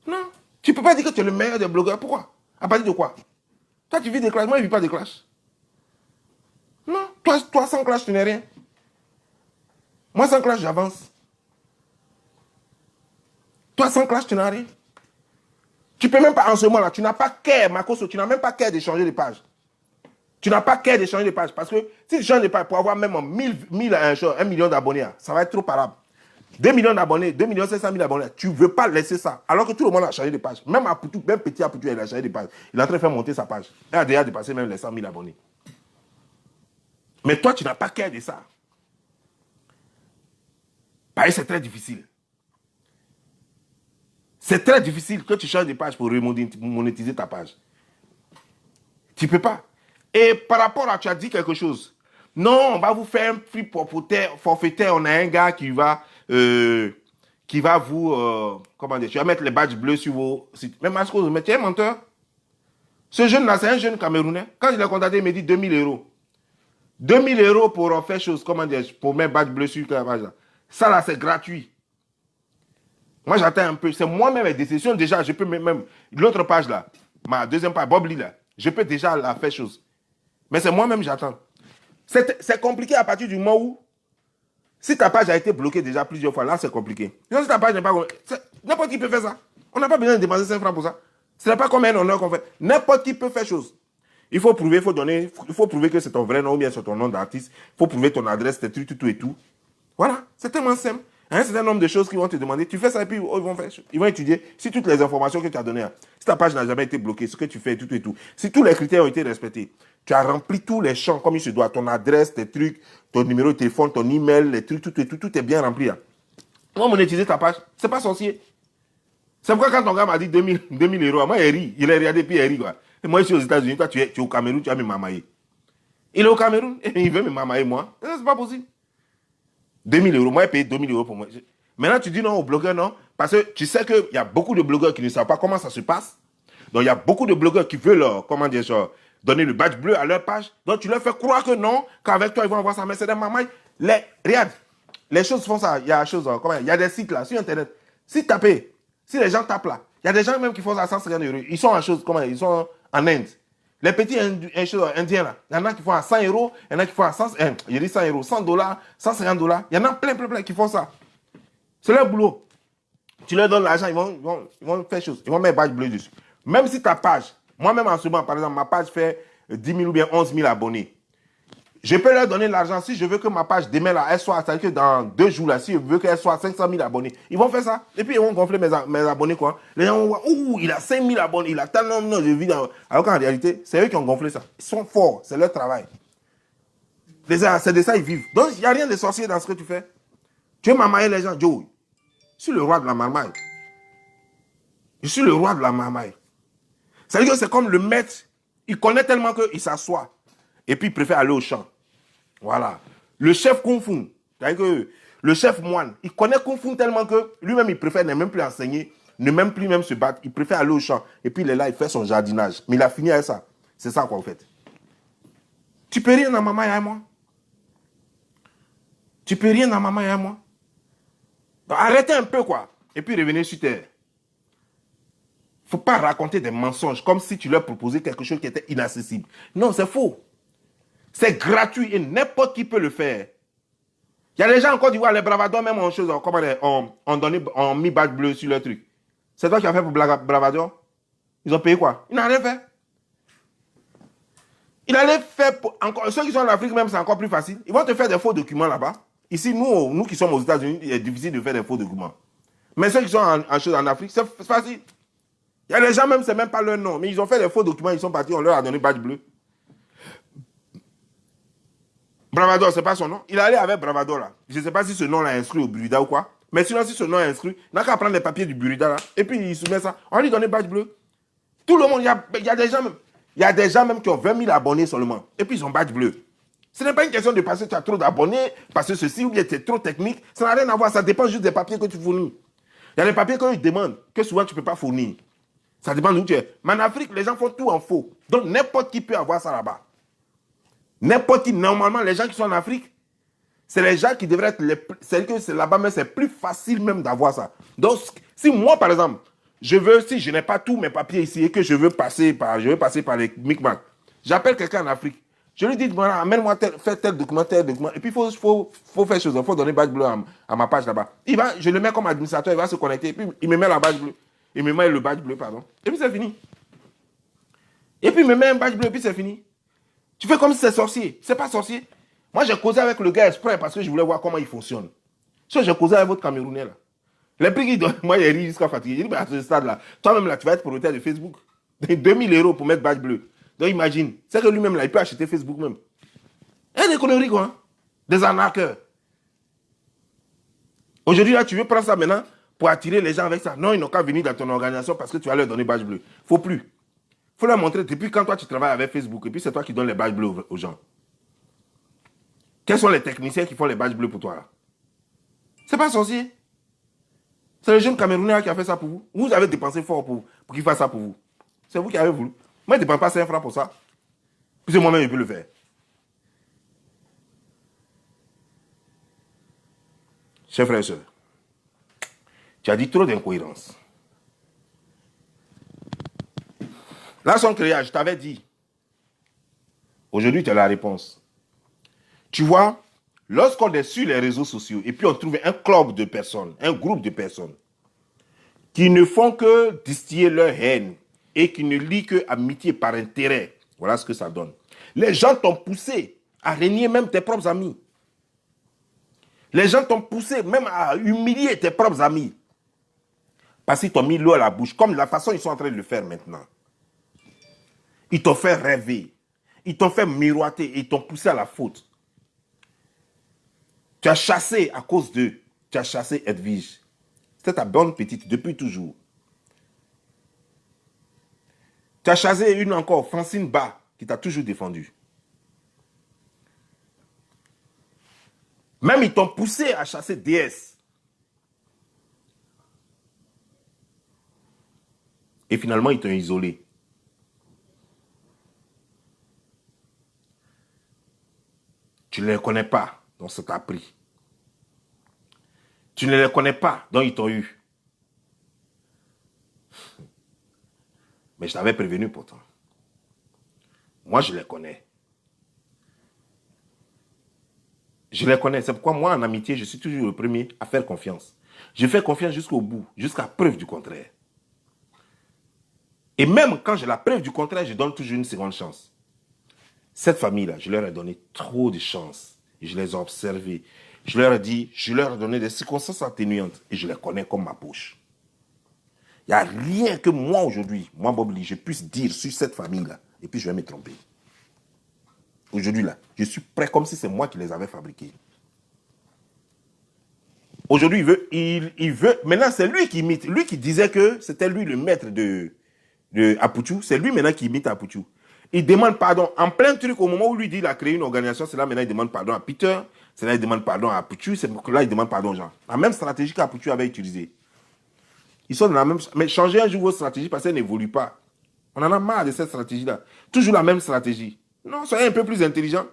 [SPEAKER 1] Non. Tu ne peux pas dire que tu es le meilleur des blogueurs. Pourquoi? À partir de quoi? Toi, tu vis des clashs. Moi, je ne vis pas des clashs. Non. Toi, sans clash, tu n'es rien. Moi, sans clash, j'avance. Toi, sans clash, tu n'as rien. Tu peux même pas, en ce moment-là, tu n'as pas care, Makoso, tu n'as même pas care de changer de page. Tu n'as pas care de changer de page. Parce que si tu changes de page pour avoir même 1 million d'abonnés, ça va être trop parable. 2 millions d'abonnés, 2 millions 500 000 abonnés, tu ne veux pas laisser ça. Alors que tout le monde a changé de page. Même Apoutou, même petit Apoutou, il a changé de page. Il est en train de faire monter sa page. Il a déjà dépassé même les 100 000 abonnés. Mais toi, tu n'as pas care de ça. Parce que c'est très difficile. C'est très difficile que tu changes de page pour monétiser ta page. Tu ne peux pas. Et par rapport à, tu as dit quelque chose. Non, on va vous faire un prix forfaitaire. On a un gars qui va vous, comment dire, tu vas mettre les badges bleus sur vos sites. Mais Masco, mais tu es un menteur. Ce jeune-là, c'est un jeune Camerounais. Quand il a contacté, il m'a dit 2000 €. 2000 € pour faire chose, comment dire, pour mettre badge bleu sur la page. Ça là, c'est gratuit. Moi, j'attends un peu. C'est moi-même les décisions. Déjà, je peux même, l'autre page là, ma deuxième page, Bob Lee là, je peux déjà la faire chose. Mais c'est moi-même, j'attends. C'est compliqué à partir du moment où, si ta page a été bloquée déjà plusieurs fois, là, c'est compliqué. Si ta page n'est pas... N'importe qui peut faire ça. On n'a pas besoin de dépenser 5 francs pour ça. Ce n'est pas comme un honneur qu'on fait. N'importe qui peut faire chose. Il faut prouver, il faut prouver que c'est ton vrai nom ou bien c'est ton nom d'artiste. Il faut prouver ton adresse, tes trucs, tout et tout. Voilà, c'est tellement simple. Un certain nombre de choses qu'ils vont te demander. Tu fais ça et puis ils vont étudier si toutes les informations que tu as données, si ta page n'a jamais été bloquée, ce que tu fais, tout et tout. Si tous les critères ont été respectés, tu as rempli tous les champs comme il se doit. Ton adresse, tes trucs, ton numéro de téléphone, ton email, les trucs, tout et tout, tout est bien rempli. On va monétiser ta page. C'est pas sorcier. C'est pourquoi quand ton gars m'a dit 2000 €, moi il rit. Il a regardé puis il rit quoi. Et moi je suis aux États-Unis, toi tu es au Cameroun, tu vas me mamailler. Il est au Cameroun et il veut me mamailler moi. C'est pas possible. 2000 €, moi, j'ai payé 2000 € pour moi. Maintenant, tu dis non aux blogueurs, non. Parce que tu sais qu'il y a beaucoup de blogueurs qui ne savent pas comment ça se passe. Donc, il y a beaucoup de blogueurs qui veulent, comment dire, donner le badge bleu à leur page. Donc, tu leur fais croire que non, qu'avec toi, ils vont avoir ça. Mais c'est des mamailles. Regarde, les choses font ça. Il y a il y a des sites là, sur Internet. Si tu tapes, si les gens tapent là, il y a des gens même qui font ça à 150 €. Ils sont en chose, ils sont en Inde. Les petits indiens là, il y en a qui font à 100 €, il y en a qui font à 100 €, 100 $, 150 $. Il y en a plein qui font ça. C'est leur boulot. Tu leur donnes l'argent, ils vont faire chose. Ils vont mettre badge bleu dessus. Même si ta page, moi-même en ce moment, par exemple, ma page fait 10 000 ou bien 11 000 abonnés. Je peux leur donner l'argent si je veux que ma page demain là, elle soit, c'est-à-dire que dans 2 jours là, si je veux qu'elle soit 500 000 abonnés, ils vont faire ça. Et puis ils vont gonfler mes abonnés quoi. Les gens vont voir, ouh, il a 5 000 abonnés, il a tellement de vidéos. Alors qu'en réalité, c'est eux qui ont gonflé ça. Ils sont forts, c'est leur travail. C'est de ça ils vivent. Donc il n'y a rien de sorcier dans ce que tu fais. Tu veux mamailler les gens, Joe. Je suis le roi de la marmaille. Je suis le roi de la marmaille. C'est-à-dire que c'est comme le maître, il connaît tellement qu'il s'assoit. Et puis il préfère aller au champ. Voilà. Le chef Kung Fu, c'est-à-dire que le chef moine, il connaît Kung Fu tellement que lui-même, il préfère ne même plus enseigner, ne même plus même se battre. Il préfère aller au champ. Et puis il est là, il fait son jardinage. Mais il a fini avec ça. C'est ça qu'on fait. Tu peux rien dans maman et à moi. Tu peux rien dans maman et à moi. Donc, arrêtez un peu quoi. Et puis revenez sur terre. Il ne faut pas raconter des mensonges comme si tu leur proposais quelque chose qui était inaccessible. Non, c'est faux. C'est gratuit et n'importe qui peut le faire. Il y a des gens en Côte d'Ivoire, les bravadors, même en chose, ont mis badge bleu sur leur truc. C'est toi qui as fait pour bravador? Ils ont payé quoi? Ils n'ont rien fait. Il allait faire encore. Ceux qui sont en Afrique même, c'est encore plus facile. Ils vont te faire des faux documents là-bas. Ici, nous qui sommes aux États-Unis, il est difficile de faire des faux documents. Mais ceux qui sont en Afrique, c'est facile. Il y a des gens même, c'est même pas leur nom. Mais ils ont fait des faux documents, ils sont partis, on leur a donné badge bleu. Bravador, c'est pas son nom. Il est allé avec Bravador là. Je ne sais pas si ce nom-là est inscrit au Burida ou quoi. Mais sinon, si ce nom est inscrit, il n'a qu'à prendre les papiers du Burida là. Et puis il soumet ça. On lui donne badge bleu. Tout le monde, il y a des gens même. Il y a des gens même qui ont 20 000 abonnés seulement. Et puis ils ont badge bleu. Ce n'est pas une question de passer, tu as trop d'abonnés, parce que ceci ou bien tu es trop technique. Ça n'a rien à voir. Ça dépend juste des papiers que tu fournis. Il y a des papiers qu'ils demandent, que souvent tu ne peux pas fournir. Ça dépend d'où tu es. Mais en Afrique, les gens font tout en faux. Donc n'importe qui peut avoir ça là-bas. N'importe qui, normalement, les gens qui sont en Afrique, c'est les gens qui devraient être c'est là-bas, mais c'est plus facile même d'avoir ça. Donc, si moi, par exemple, si je n'ai pas tous mes papiers ici et que je veux passer par les Micmacs, j'appelle quelqu'un en Afrique. Je lui dis, voilà, amène-moi faire tel document, tel document. Et puis, il faut faire chose. Il faut donner badge bleu à ma page là-bas. Je le mets comme administrateur, il va se connecter. Et puis, il me met la badge bleue. Il me met le badge bleu, pardon. Et puis, c'est fini. Et puis, il me met un badge bleu, et puis c'est fini. Tu fais comme si c'est sorcier. C'est pas sorcier. Moi, j'ai causé avec le gars exprès parce que je voulais voir comment il fonctionne. So, j'ai causé avec votre Camerounais là. Les prix qu'il donne, moi, il rit jusqu'à fatiguer. Il dit, à ce stade-là, toi-même là, tu vas être propriétaire de Facebook. 2000 € pour mettre badge bleu. Donc, imagine. C'est que lui-même là, il peut acheter Facebook même. Et des conneries, quoi. Hein? Des arnaqueurs. Aujourd'hui, là, tu veux prendre ça maintenant pour attirer les gens avec ça. Non, ils n'ont qu'à venir dans ton organisation parce que tu vas leur donner badge bleu. Faut plus. Faut leur montrer depuis quand toi tu travailles avec Facebook et puis c'est toi qui donnes les badges bleus aux gens. Quels sont les techniciens qui font les badges bleus pour toi là? C'est pas sorcier. C'est le jeune Camerounais qui a fait ça pour vous. Vous avez dépensé fort pour qu'il fasse ça pour vous. C'est vous qui avez voulu. Moi, je ne dépense pas 5 francs pour ça. Puisque moi-même, je peux le faire. Chers frères et sœurs, tu as dit trop d'incohérences. Là, son créage, je t'avais dit. Aujourd'hui, tu as la réponse. Tu vois, lorsqu'on est sur les réseaux sociaux et puis on trouve un club de personnes, un groupe de personnes qui ne font que distiller leur haine et qui ne lient que amitié par intérêt, voilà ce que ça donne. Les gens t'ont poussé à régner même tes propres amis. Les gens t'ont poussé même à humilier tes propres amis. Parce qu'ils t'ont mis l'eau à la bouche, comme la façon ils sont en train de le faire maintenant. Ils t'ont fait rêver. Ils t'ont fait miroiter et ils t'ont poussé à la faute. Tu as chassé à cause d'eux. Tu as chassé Edwige. C'était ta bonne petite depuis toujours. Tu as chassé une encore, Francine Ba, qui t'a toujours défendu. Même ils t'ont poussé à chasser DS. Et finalement, ils t'ont isolé. Tu ne les connais pas, donc ça t'a pris. Tu ne les connais pas, donc ils t'ont eu. Mais je t'avais prévenu pourtant. Moi, je les connais. Je les connais. C'est pourquoi moi, en amitié, je suis toujours le premier à faire confiance. Je fais confiance jusqu'au bout, jusqu'à preuve du contraire. Et même quand j'ai la preuve du contraire, je donne toujours une seconde chance. Cette famille-là, je leur ai donné trop de chance. Et je les ai observés. Je leur ai dit, je leur ai donné des circonstances atténuantes. Et je les connais comme ma poche. Il n'y a rien que moi aujourd'hui, moi Bob Lee, je puisse dire sur cette famille-là. Et puis je vais me tromper. Aujourd'hui là, je suis prêt comme si c'est moi qui les avais fabriqués. Aujourd'hui, il veut. Maintenant, c'est lui qui imite. Lui qui disait que c'était lui le maître de Apuchou. C'est lui maintenant qui imite Apuchou. Il demande pardon en plein truc au moment où lui dit qu'il a créé une organisation. C'est là maintenant il demande pardon à Peter. C'est là il demande pardon à Apuchou. C'est là il demande pardon aux gens. La même stratégie qu'Apuchou avait utilisée. Ils sont dans la même. Mais changez un jour votre stratégie parce qu'elle n'évolue pas. On en a marre de cette stratégie-là. Toujours la même stratégie. Non, soyez un peu plus intelligent.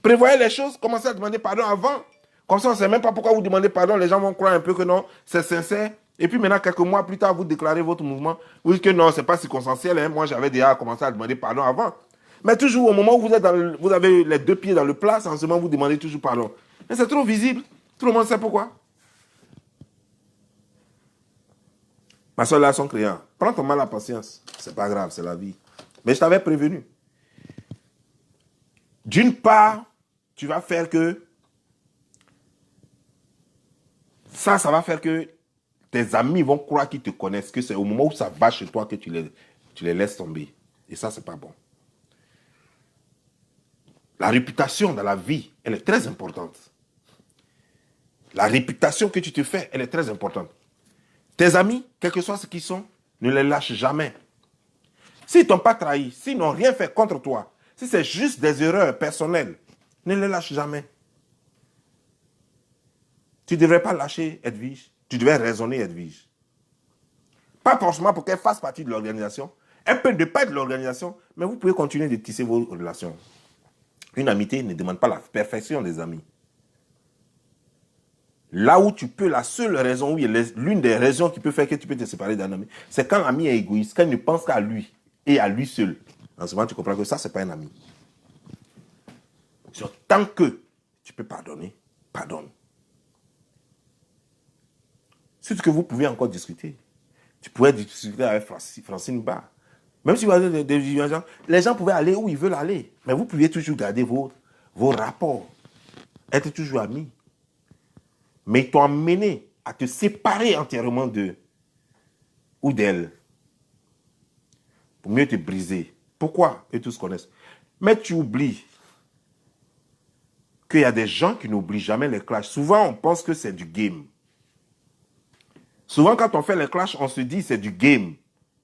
[SPEAKER 1] Prévoyez les choses, commencez à demander pardon avant. Comme ça, on ne sait même pas pourquoi vous demandez pardon. Les gens vont croire un peu que non, c'est sincère. Et puis maintenant, quelques mois plus tard, vous déclarez votre mouvement. Vous dites que non, ce n'est pas circonstanciel. Hein. Moi, j'avais déjà commencé à demander pardon avant. Mais toujours au moment où vous êtes vous avez les deux pieds dans le plat, en ce moment, vous demandez toujours pardon. Mais c'est trop visible. Tout le monde sait pourquoi. Ma soeur là, son client. Prends ton mal à patience. C'est pas grave, c'est la vie. Mais je t'avais prévenu. D'une part, tu vas faire que ça va faire que tes amis vont croire qu'ils te connaissent, que c'est au moment où ça va chez toi que tu les laisses tomber. Et ça, c'est pas bon. La réputation dans la vie, elle est très importante. La réputation que tu te fais, elle est très importante. Tes amis, quel que soit ce qu'ils sont, ne les lâche jamais. S'ils ne t'ont pas trahi, s'ils n'ont rien fait contre toi, si c'est juste des erreurs personnelles, ne les lâche jamais. Tu ne devrais pas lâcher Edwige. Tu devais raisonner Edwige. Pas forcément pour qu'elle fasse partie de l'organisation. Elle peut ne pas être de l'organisation, mais vous pouvez continuer de tisser vos relations. Une amitié ne demande pas la perfection des amis. Là où tu peux, la seule raison, oui, l'une des raisons qui peut faire que tu peux te séparer d'un ami, c'est quand l'ami est égoïste, quand il ne pense qu'à lui et à lui seul. En ce moment, tu comprends que ça, ce n'est pas un ami. Tant que tu peux pardonner, pardonne. C'est ce que vous pouvez encore discuter. Tu pourrais discuter avec Francine Barre. Même si vous avez des gens, les gens pouvaient aller où ils veulent aller. Mais vous pouviez toujours garder vos rapports. Être toujours amis. Mais ils t'ont amené à te séparer entièrement d'eux ou d'elle. Pour mieux te briser. Pourquoi? Eux tous connaissent. Mais tu oublies qu'il y a des gens qui n'oublient jamais les clashs. Souvent, on pense que c'est du game. Souvent, quand on fait les clashs, on se dit c'est du game.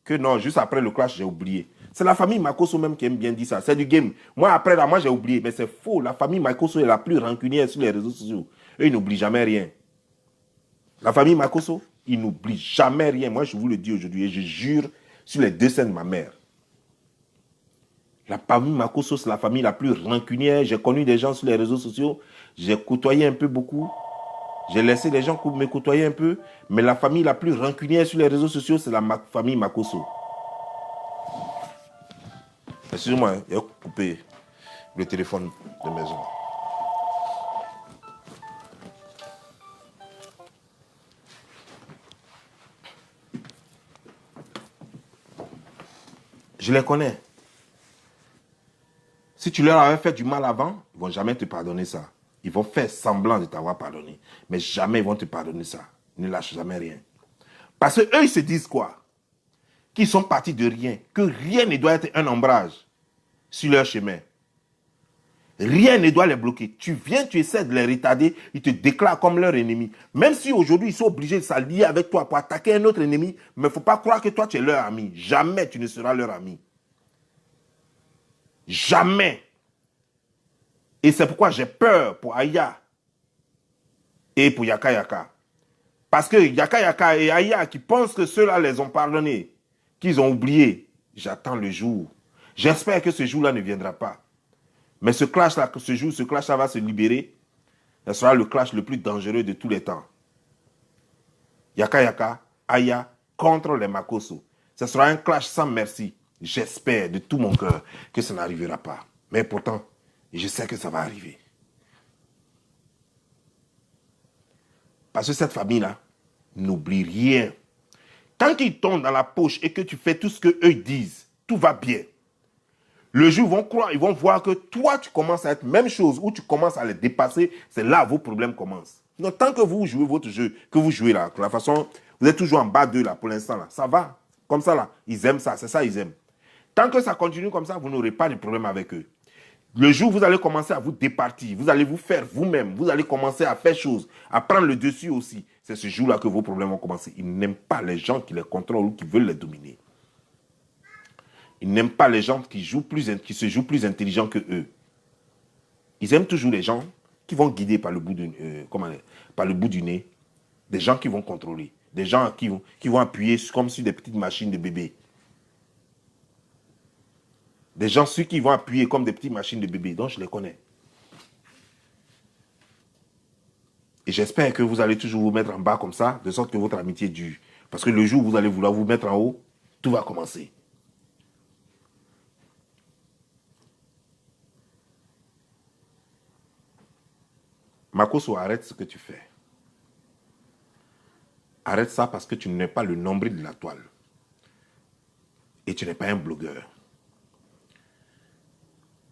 [SPEAKER 1] Que non, juste après le clash, j'ai oublié. C'est la famille Makosso même qui aime bien dire ça. C'est du game. Moi, après, là, moi, j'ai oublié. Mais c'est faux. La famille Makosso est la plus rancunière sur les réseaux sociaux. Eux, ils n'oublient jamais rien. La famille Makosso, ils n'oublient jamais rien. Moi, je vous le dis aujourd'hui et je jure sur les deux scènes de ma mère. La famille Makosso, c'est la famille la plus rancunière. J'ai connu des gens sur les réseaux sociaux. J'ai côtoyé un peu beaucoup. J'ai laissé les gens me côtoyer un peu. Mais la famille la plus rancunière sur les réseaux sociaux, c'est la famille Makosso. Excusez-moi, il a coupé le téléphone de maison. Je les connais. Si tu leur avais fait du mal avant, ils ne vont jamais te pardonner ça. Ils vont faire semblant de t'avoir pardonné. Mais jamais ils vont te pardonner ça. Ne lâche jamais rien. Parce qu'eux, ils se disent quoi? Qu'ils sont partis de rien. Que rien ne doit être un ombrage sur leur chemin. Rien ne doit les bloquer. Tu viens, tu essaies de les retarder, ils te déclarent comme leur ennemi. Même si aujourd'hui, ils sont obligés de s'allier avec toi pour attaquer un autre ennemi, mais il ne faut pas croire que toi, tu es leur ami. Jamais tu ne seras leur ami. Jamais. Et c'est pourquoi j'ai peur pour Aya et pour Yaka Yaka. Parce que Yaka Yaka et Aya qui pensent que ceux-là les ont pardonnés, qu'ils ont oublié, j'attends le jour. J'espère que ce jour-là ne viendra pas. Mais ce clash-là, ce clash-là va se libérer. Ce sera le clash le plus dangereux de tous les temps. Yaka Yaka, Aya contre les Makosso. Ce sera un clash sans merci. J'espère de tout mon cœur que ça n'arrivera pas. Mais pourtant, je sais que ça va arriver. Parce que cette famille-là n'oublie rien. Tant qu'ils tombent dans la poche et que tu fais tout ce qu'eux disent, tout va bien. Le jour où ils vont croire, ils vont voir que toi, tu commences à être même chose, ou tu commences à les dépasser, c'est là où vos problèmes commencent. Donc, tant que vous jouez votre jeu, que vous jouez là, de la façon, vous êtes toujours en bas d'eux là, pour l'instant là, ça va. Comme ça là, ils aiment ça, c'est ça ils aiment. Tant que ça continue comme ça, vous n'aurez pas de problème avec eux. Le jour où vous allez commencer à vous départir, vous allez vous faire vous-même, vous allez commencer à faire choses, à prendre le dessus aussi. C'est ce jour-là que vos problèmes vont commencer. Ils n'aiment pas les gens qui les contrôlent ou qui veulent les dominer. Ils n'aiment pas les gens qui se jouent plus intelligents que eux. Ils aiment toujours les gens qui vont guider par le bout du nez. Des gens qui vont contrôler. Des gens qui vont appuyer comme sur des petites machines de bébé. Des gens ceux qui vont appuyer comme des petites machines de bébé. Donc je les connais. Et j'espère que vous allez toujours vous mettre en bas comme ça, de sorte que votre amitié dure. Parce que le jour où vous allez vouloir vous mettre en haut, tout va commencer. Makosso, arrête ce que tu fais. Arrête ça parce que tu n'es pas le nombril de la toile. Et tu n'es pas un blogueur.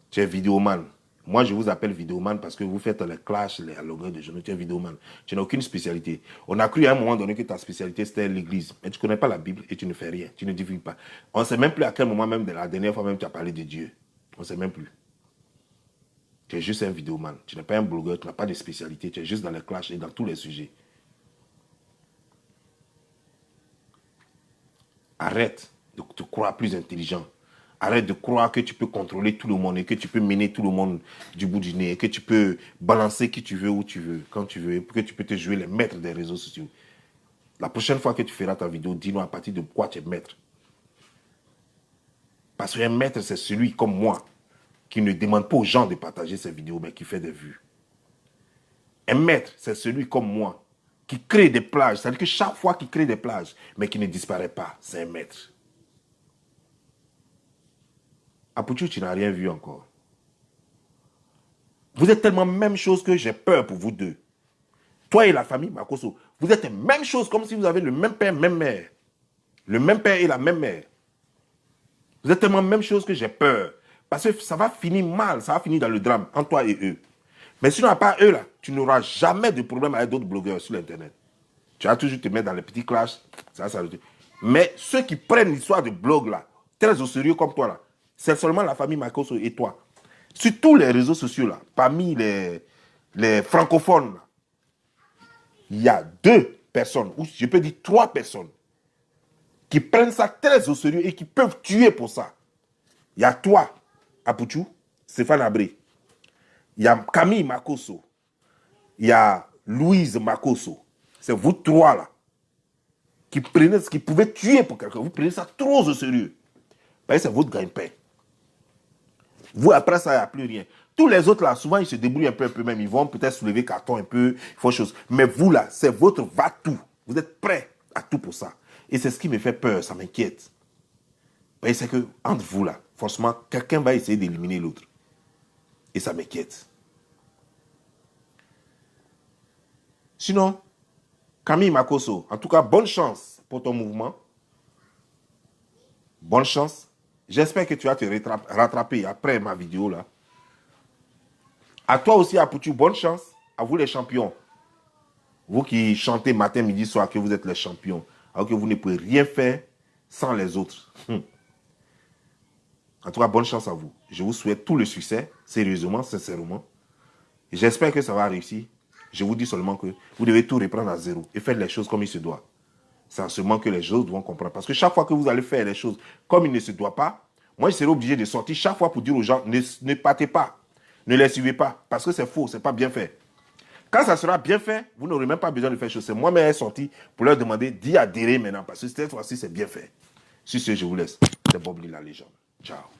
[SPEAKER 1] Tu es vidéoman. Moi, je vous appelle vidéoman parce que vous faites les clashs, les longueurs de journée. Tu es vidéoman. Tu n'as aucune spécialité. On a cru à un moment donné que ta spécialité, c'était l'église. Mais tu ne connais pas la Bible et tu ne fais rien. Tu ne divulgues pas. On ne sait même plus à quel moment même de la dernière fois même tu as parlé de Dieu. On ne sait même plus. Tu es juste un vidéoman. Tu n'es pas un blogueur. Tu n'as pas de spécialité. Tu es juste dans les clashs et dans tous les sujets. Arrête de te croire plus intelligent. Arrête de croire que tu peux contrôler tout le monde et que tu peux mener tout le monde du bout du nez et que tu peux balancer qui tu veux, où tu veux, quand tu veux, et que tu peux te jouer les maîtres des réseaux sociaux. La prochaine fois que tu feras ta vidéo, dis-nous à partir de quoi tu es maître. Parce qu'un maître, c'est celui comme moi qui ne demande pas aux gens de partager ses vidéos, mais qui fait des vues. Un maître, c'est celui comme moi qui crée des plages. C'est-à-dire que chaque fois qu'il crée des plages, mais qui ne disparaît pas, c'est un maître. Apuchu, tu n'as rien vu encore. Vous êtes tellement même chose que j'ai peur pour vous deux. Toi et la famille Makosso, vous êtes même chose comme si vous avez le même père, même mère. Le même père et la même mère. Vous êtes tellement même chose que j'ai peur. Parce que ça va finir mal, ça va finir dans le drame, entre toi et eux. Mais sinon, à part eux, là, tu n'auras jamais de problème avec d'autres blogueurs sur l'Internet. Tu vas toujours te mettre dans les petits clashs. Mais ceux qui prennent l'histoire de blog, là, très au sérieux comme toi, là, c'est seulement la famille Makosso et toi. Sur tous les réseaux sociaux, là, parmi les francophones, là, il y a 2 personnes, ou je peux dire 3 personnes, qui prennent ça très au sérieux et qui peuvent tuer pour ça. Il y a toi, Apouchou, Stéphane Abré. Il y a Camille Makosso. Il y a Louise Makosso. C'est vous 3 là qui prenez ce qui pouvait tuer pour quelqu'un. Vous prenez ça trop au sérieux. Parce que c'est votre gagne-pain. Vous, après ça, il n'y a plus rien. Tous les autres là, souvent, ils se débrouillent un peu même. Ils vont peut-être soulever carton un peu, ils font chose. Mais vous là, c'est votre va-tout. Vous êtes prêts à tout pour ça. Et c'est ce qui me fait peur, ça m'inquiète. C'est que, entre vous là, forcément, quelqu'un va essayer d'éliminer l'autre. Et ça m'inquiète. Sinon, Camille Makosso, en tout cas, bonne chance pour ton mouvement. Bonne chance. J'espère que tu vas te rattraper après ma vidéo là. À toi aussi, Apouchou, bonne chance. À vous les champions. Vous qui chantez matin, midi, soir que vous êtes les champions. Alors que vous ne pouvez rien faire sans les autres. En tout cas, bonne chance à vous. Je vous souhaite tout le succès, sérieusement, sincèrement. J'espère que ça va réussir. Je vous dis seulement que vous devez tout reprendre à zéro et faire les choses comme il se doit. C'est en ce moment que les choses vont comprendre. Parce que chaque fois que vous allez faire les choses comme il ne se doit pas, moi, je serai obligé de sortir chaque fois pour dire aux gens, ne partez pas, ne les suivez pas. Parce que c'est faux, c'est pas bien fait. Quand ça sera bien fait, vous n'aurez même pas besoin de faire chose. C'est moi-même sorti pour leur demander d'y adhérer maintenant. Parce que cette fois-ci, c'est bien fait. Sur ce, je vous laisse. C'est Bob Lee, la légende. Ciao.